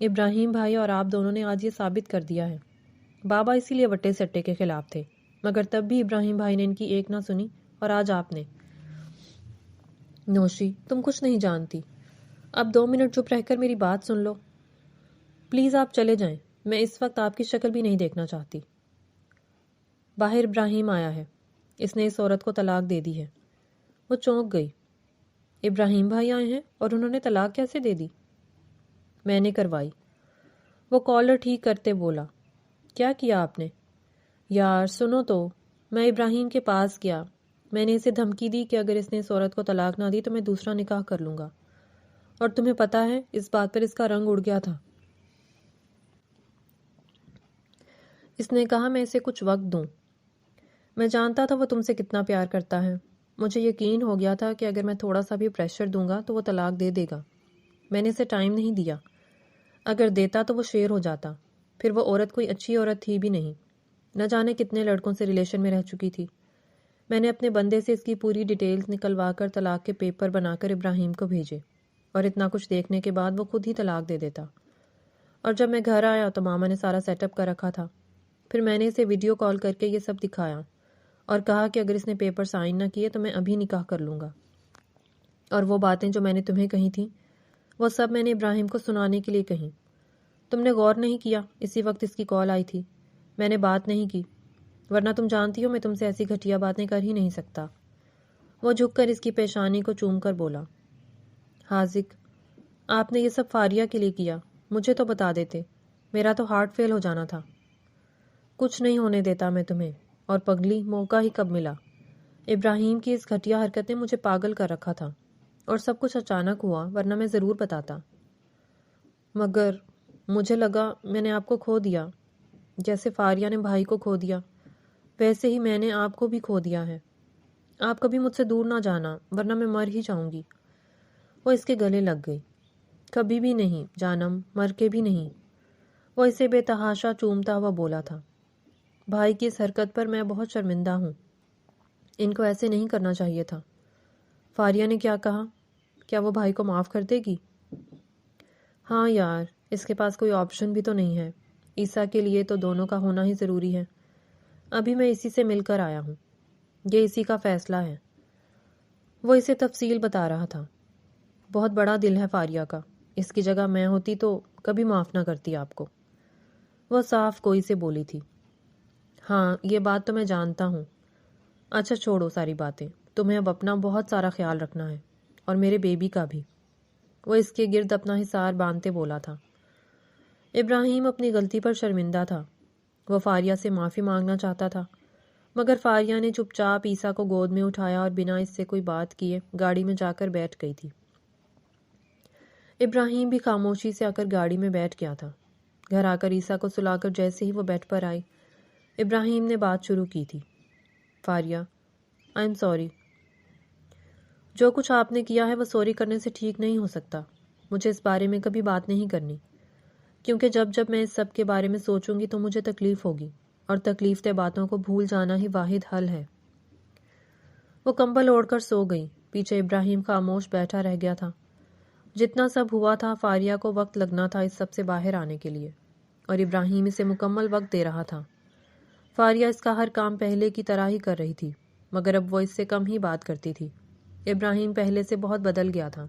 ابراہیم بھائی اور آپ دونوں نے آج یہ ثابت کر دیا ہے۔ بابا اسی لیے وٹے سٹے کے خلاف تھے مگر تب بھی ابراہیم بھائی نے ان کی ایک نہ سنی اور آج آپ نے۔ نوشی تم کچھ نہیں جانتی، اب 2 منٹ چپ رہ کر میری بات سن لو۔ پلیز آپ چلے جائیں، میں اس وقت آپ کی شکل بھی نہیں دیکھنا چاہتی۔ باہر ابراہیم آیا ہے، اس نے اس عورت کو طلاق دے دی ہے۔ وہ چونک گئی۔ ابراہیم بھائی آئے ہیں اور انہوں نے طلاق کیسے دے دی؟ میں نے کروائی۔ وہ کالر ٹھیک کرتے بولا۔ کیا کیا آپ نے؟ یار سنو تو، میں ابراہیم کے پاس گیا، میں نے اسے دھمکی دی کہ اگر اس نے اس عورت کو طلاق نہ دی تو میں دوسرا نکاح کر لوں گا، اور تمہیں پتہ ہے اس بات پر اس کا رنگ اڑ گیا تھا۔ اس نے کہا میں اسے کچھ وقت دوں۔ میں جانتا تھا وہ تم سے کتنا پیار کرتا ہے، مجھے یقین ہو گیا تھا کہ اگر میں تھوڑا سا بھی پریشر دوں گا تو وہ طلاق دے دے گا۔ میں نے اسے ٹائم نہیں دیا، اگر دیتا تو وہ شیر ہو جاتا، پھر وہ عورت کوئی اچھی عورت تھی بھی نہیں، نہ جانے کتنے لڑکوں سے ریلیشن میں رہ چکی تھی۔ میں نے اپنے بندے سے اس کی پوری ڈیٹیلز نکلوا کر طلاق کے پیپر بنا کر ابراہیم کو بھیجے، اور اتنا کچھ دیکھنے کے بعد وہ خود ہی طلاق دے دیتا۔ اور جب میں گھر آیا تو ماما نے سارا سیٹ اپ کر رکھا تھا، پھر میں نے اسے ویڈیو کال کر کے یہ سب دکھایا اور کہا کہ اگر اس نے پیپر سائن نہ کیے تو میں ابھی نکاح کر لوں گا۔ اور وہ باتیں جو میں نے تمہیں کہی تھیں وہ سب میں نے ابراہیم کو سنانے کے لیے کہیں۔ تم نے غور نہیں کیا، اسی وقت اس کی کال آئی تھی، میں نے بات نہیں کی، ورنہ تم جانتی ہو میں تم سے ایسی گھٹیا باتیں کر ہی نہیں سکتا۔ وہ جھک کر اس کی پیشانی کو چوم کر بولا۔ حاذق، آپ نے یہ سب فاریہ کے لیے کیا، مجھے تو بتا دیتے، میرا تو ہارٹ فیل ہو جانا تھا۔ کچھ نہیں ہونے دیتا میں تمہیں، اور پگلی موقع ہی کب ملا۔ ابراہیم کی اس گھٹیا حرکت نے مجھے پاگل کر رکھا تھا، اور سب کچھ اچانک ہوا، ورنہ میں ضرور بتاتا۔ مگر مجھے لگا میں نے آپ کو کھو دیا، جیسے فاریہ نے بھائی کو کھو دیا، ویسے ہی میں نے آپ کو بھی کھو دیا ہے۔ آپ کبھی مجھ سے دور نہ جانا، ورنہ میں مر ہی جاؤں گی۔ وہ اس کے گلے لگ گئی۔ کبھی بھی نہیں جانم، مر کے بھی نہیں۔ وہ اسے بے تحاشا چومتا ہوا بولا تھا۔ بھائی کی اس حرکت پر میں بہت شرمندہ ہوں۔ ان کو ایسے نہیں کرنا چاہیے تھا۔ فاریہ نے کیا کہا؟ کیا وہ بھائی کو معاف کر دے گی؟ ہاں یار، اس کے پاس کوئی آپشن بھی تو نہیں ہے۔ عیسیٰ کے لیے تو دونوں کا ہونا ہی ضروری ہے۔ ابھی میں اسی سے مل کر آیا ہوں، یہ اسی کا فیصلہ ہے۔ وہ اسے تفصیل بتا رہا تھا۔ بہت بڑا دل ہے فاریہ کا، اس کی جگہ میں ہوتی تو کبھی معاف نہ کرتی آپ کو۔ وہ صاف کوئی سے بولی تھی۔ ہاں، یہ بات تو میں جانتا ہوں۔ اچھا چھوڑو ساری باتیں، تمہیں اب اپنا بہت سارا خیال رکھنا ہے، اور میرے بیبی کا بھی۔ وہ اس کے گرد اپنا حصار باندھتے بولا تھا۔ ابراہیم اپنی غلطی پر شرمندہ تھا۔ وہ فاریہ سے معافی مانگنا چاہتا تھا، مگر فاریہ نے چپ چاپ عیسیٰ کو گود میں اٹھایا اور بنا اس سے کوئی بات کیے گاڑی میں جا کر بیٹھ گئی تھی۔ ابراہیم بھی خاموشی سے آ کر گاڑی میں بیٹھ گیا تھا۔ گھر آ کر عیسیٰ کو سلا کر جیسے ہی وہ بیڈ پر آئی، ابراہیم نے بات شروع کی تھی۔ Faria, I am sorry. جو کچھ آپ نے کیا ہے وہ سوری کرنے سے ٹھیک نہیں ہو سکتا۔ مجھے اس بارے میں کبھی بات نہیں کرنی، کیونکہ جب میں اس سب کے بارے میں سوچوں گی تو مجھے تکلیف ہوگی، اور تکلیف دہ باتوں کو بھول جانا ہی واحد حل ہے۔ وہ کمبل اوڑھ کر سو گئی۔ پیچھے ابراہیم خاموش بیٹھا رہ گیا تھا۔ جتنا سب ہوا تھا، فاریہ کو وقت لگنا تھا اس سب سے باہر آنے کے لیے، اور ابراہیم اسے مکمل وقت دے رہا تھا۔ فاریہ اس کا ہر کام پہلے کی طرح ہی کر رہی تھی، مگر اب وہ اس سے کم ہی بات کرتی تھی۔ ابراہیم پہلے سے بہت بدل گیا تھا۔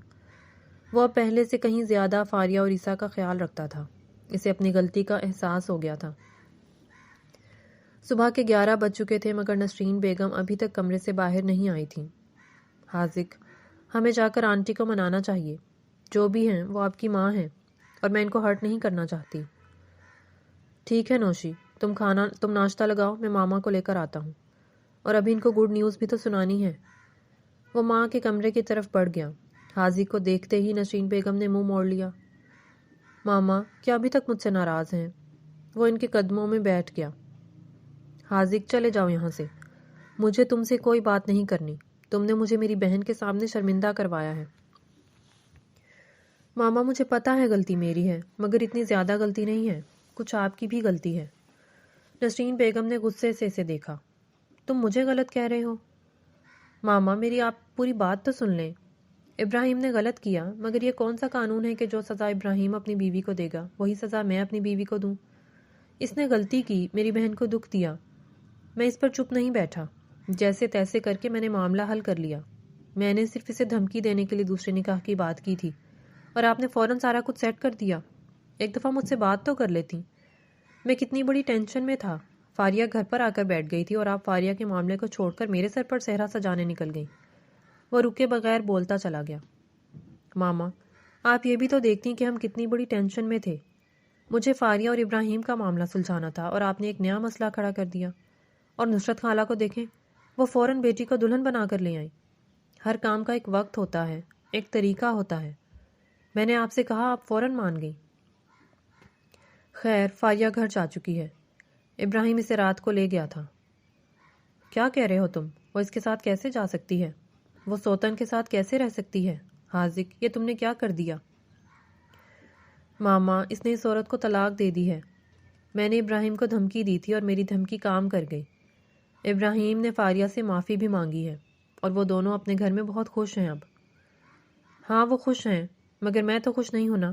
وہ اب پہلے سے کہیں زیادہ فاریہ اور عیسیٰ کا خیال رکھتا تھا۔ اسے اپنی غلطی کا احساس ہو گیا تھا۔ صبح کے 11 بج چکے تھے، مگر نسرین بیگم ابھی تک کمرے سے باہر نہیں آئی تھیں۔ حاذق، ہمیں جا کر آنٹی کو منانا چاہیے۔ جو بھی ہیں وہ آپ کی ماں ہیں، اور میں ان کو ہرٹ نہیں کرنا چاہتی۔ ٹھیک ہے نوشی، تم ناشتہ لگاؤ، میں ماما کو لے کر آتا ہوں، اور ابھی ان کو گڈ نیوز بھی تو سنانی ہے۔ وہ ماں کے کمرے کی طرف بڑھ گیا۔ حاذق کو دیکھتے ہی نسرین بیگم نے منہ موڑ لیا۔ ماما کیا ابھی تک مجھ سے ناراض ہیں؟ وہ ان کے قدموں میں بیٹھ گیا۔ حاذق، چلے جاؤ یہاں سے، مجھے تم سے کوئی بات نہیں کرنی۔ تم نے مجھے میری بہن کے سامنے شرمندہ کروایا ہے۔ ماما مجھے پتا ہے غلطی میری ہے، مگر اتنی زیادہ غلطی نہیں ہے، کچھ آپ کی بھی غلطی ہے۔ نسرین بیگم نے غصے سے اسے دیکھا۔ تم مجھے غلط کہہ رہے ہو؟ ماما میری آپ پوری بات تو سن لیں۔ ابراہیم نے غلط کیا، مگر یہ کون سا قانون ہے کہ جو سزا ابراہیم اپنی بیوی کو دے گا وہی سزا میں اپنی بیوی کو دوں؟ اس نے غلطی کی، میری بہن کو دکھ دیا۔ میں اس پر چپ نہیں بیٹھا، جیسے تیسے کر کے میں نے معاملہ حل کر لیا۔ میں نے صرف اسے دھمکی دینے کے لیے دوسرے نکاح کی بات کی تھی، اور آپ نے فوراً سارا کچھ سیٹ کر دیا۔ ایک دفعہ مجھ سے بات تو کر لیتی۔ میں کتنی بڑی ٹینشن میں تھا۔ فاریہ گھر پر آ کر بیٹھ گئی تھی، اور آپ فاریہ کے معاملے کو چھوڑ کر میرے سر پر صحرا سجانے نکل گئی۔ وہ رکے بغیر بولتا چلا گیا۔ ماما، آپ یہ بھی تو دیکھتی کہ ہم کتنی بڑی ٹینشن میں تھے۔ مجھے فاریہ اور ابراہیم کا معاملہ سلجھانا تھا، اور آپ نے ایک نیا مسئلہ کھڑا کر دیا۔ اور نصرت خالہ کو دیکھیں، وہ فوراً بیٹی کو دلہن بنا کر لے آئی۔ ہر کام کا ایک وقت ہوتا ہے، ایک طریقہ ہوتا ہے۔ میں نے آپ سے کہا، آپ فوراً مان گئی۔ خیر، فاریہ گھر جا چکی ہے۔ ابراہیم اسے رات کو لے گیا تھا۔ کیا کہہ رہے ہو تم؟ وہ اس کے ساتھ کیسے جا سکتی ہے؟ وہ سوتن کے ساتھ کیسے رہ سکتی ہے؟ حاذق، یہ تم نے کیا کر دیا؟ ماما، اس نے اس عورت کو طلاق دے دی ہے۔ میں نے ابراہیم کو دھمکی دی تھی، اور میری دھمکی کام کر گئی۔ ابراہیم نے فاریہ سے معافی بھی مانگی ہے، اور وہ دونوں اپنے گھر میں بہت خوش ہیں اب۔ ہاں وہ خوش ہیں، مگر میں تو خوش نہیں ہونا۔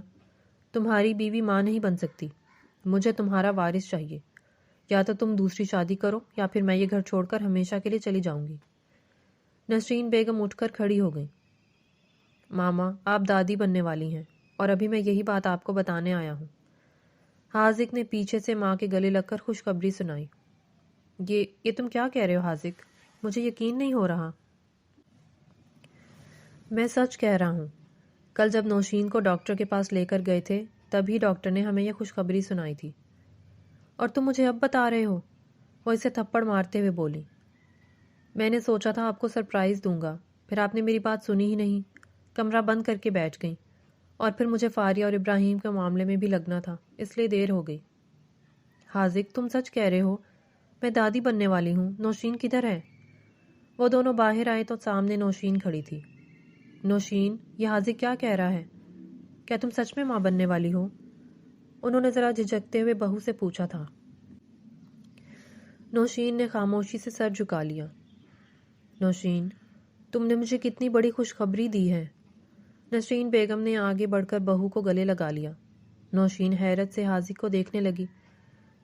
تمہاری بیوی ماں نہیں بن سکتی۔ مجھے تمہارا وارث چاہیے۔ یا تو تم دوسری شادی کرو، یا پھر میں یہ گھر چھوڑ کر ہمیشہ کے لیے چلی جاؤں گی۔ نسرین بیگم اٹھ کر کھڑی ہو گئی۔ ماما، آپ دادی بننے والی ہیں، اور ابھی میں یہی بات آپ کو بتانے آیا ہوں۔ حاذق نے پیچھے سے ماں کے گلے لگ کر خوشخبری سنائی۔ یہ تم کیا کہہ رہے ہو حاذق؟ مجھے یقین نہیں ہو رہا۔ میں سچ کہہ رہا ہوں۔ کل جب نوشین کو ڈاکٹر کے پاس لے کر گئے تھے، تبھی ڈاکٹر نے ہمیں یہ خوشخبری سنائی تھی۔ اور تم مجھے اب بتا رہے ہو؟ وہ اسے تھپڑ مارتے ہوئے بولی۔ میں نے سوچا تھا آپ کو سرپرائز دوں گا، پھر آپ نے میری بات سنی ہی نہیں، کمرہ بند کر کے بیٹھ گئیں، اور پھر مجھے فاریہ اور ابراہیم کے معاملے میں بھی لگنا تھا، اس لیے دیر ہو گئی۔ حاذق تم سچ کہہ رہے ہو، میں دادی بننے والی ہوں، نوشین کدھر ہے؟ وہ دونوں باہر آئے تو سامنے نوشین کھڑی تھی۔ نوشین، یہ حاذق کیا کہہ رہا ہے؟ کیا تم سچ میں ماں بننے والی ہو؟ انہوں نے ذرا جھجکتے ہوئے بہو سے پوچھا تھا۔ نوشین نے خاموشی سے سر جھکا لیا۔ نوشین، تم نے مجھے کتنی بڑی خوشخبری دی ہے۔ نسرین بیگم نے آگے بڑھ کر بہو کو گلے لگا لیا۔ نوشین حیرت سے حاذق کو دیکھنے لگی۔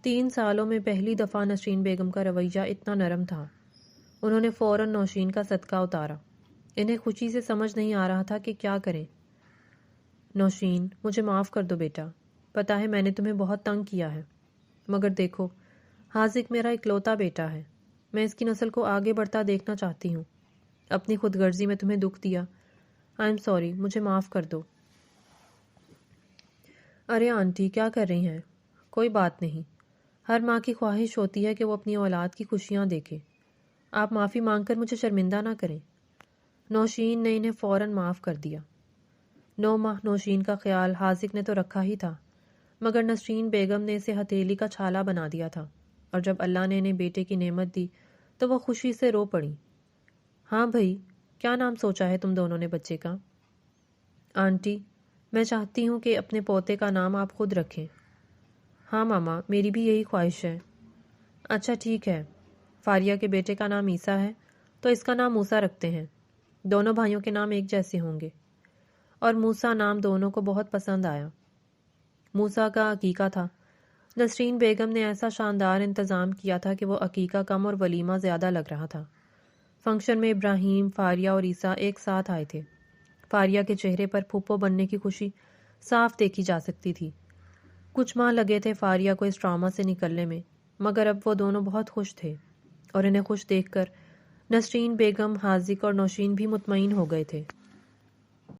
3 سالوں میں پہلی دفعہ نسرین بیگم کا رویہ اتنا نرم تھا۔ انہوں نے فوراً نوشین کا صدقہ اتارا۔ انہیں خوشی سے سمجھ نہیں آ رہا تھا کہ کیا کریں۔ نوشین، مجھے معاف کر دو بیٹا، پتہ ہے میں نے تمہیں بہت تنگ کیا ہے، مگر دیکھو، حاذق میرا اکلوتا بیٹا ہے، میں اس کی نسل کو آگے بڑھتا دیکھنا چاہتی ہوں۔ اپنی خود غرضی میں تمہیں دکھ دیا، آئی ایم سوری، مجھے معاف کر دو۔ ارے آنٹی، کیا کر رہی ہیں؟ کوئی بات نہیں، ہر ماں کی خواہش ہوتی ہے کہ وہ اپنی اولاد کی خوشیاں دیکھے، آپ معافی مانگ کر مجھے شرمندہ نہ کریں۔ نوشین نے انہیں فوراً معاف کر دیا۔ 9 ماہ نوشین کا خیال حاذق نے تو رکھا ہی تھا، مگر نسرین بیگم نے اسے ہتھیلی کا چھالا بنا دیا تھا، اور جب اللہ نے انہیں بیٹے کی نعمت دی تو وہ خوشی سے رو پڑی۔ ہاں بھائی، کیا نام سوچا ہے تم دونوں نے بچے کا؟ آنٹی، میں چاہتی ہوں کہ اپنے پوتے کا نام آپ خود رکھیں۔ ہاں ماما، میری بھی یہی خواہش ہے۔ اچھا ٹھیک ہے، فاریہ کے بیٹے کا نام عیسیٰ ہے تو اس کا نام موسیٰ رکھتے ہیں، دونوں بھائیوں کے نام ایک جیسے ہوں گے۔ اور موسیٰ نام دونوں کو بہت پسند آیا۔ موسیٰ کا عقیقہ تھا۔ نسرین بیگم نے ایسا شاندار انتظام کیا تھا کہ وہ عقیقہ کم اور ولیمہ زیادہ لگ رہا تھا۔ فنکشن میں ابراہیم، فاریہ اور عیسیٰ ایک ساتھ آئے تھے۔ فاریہ کے چہرے پر پھپھو بننے کی خوشی صاف دیکھی جا سکتی تھی۔ کچھ ماہ لگے تھے فاریہ کو اس ڈرامہ سے نکلنے میں، مگر اب وہ دونوں بہت خوش تھے، اور انہیں خوش دیکھ کر نسرین بیگم، حاذق اور نوشین بھی مطمئن ہو گئے تھے۔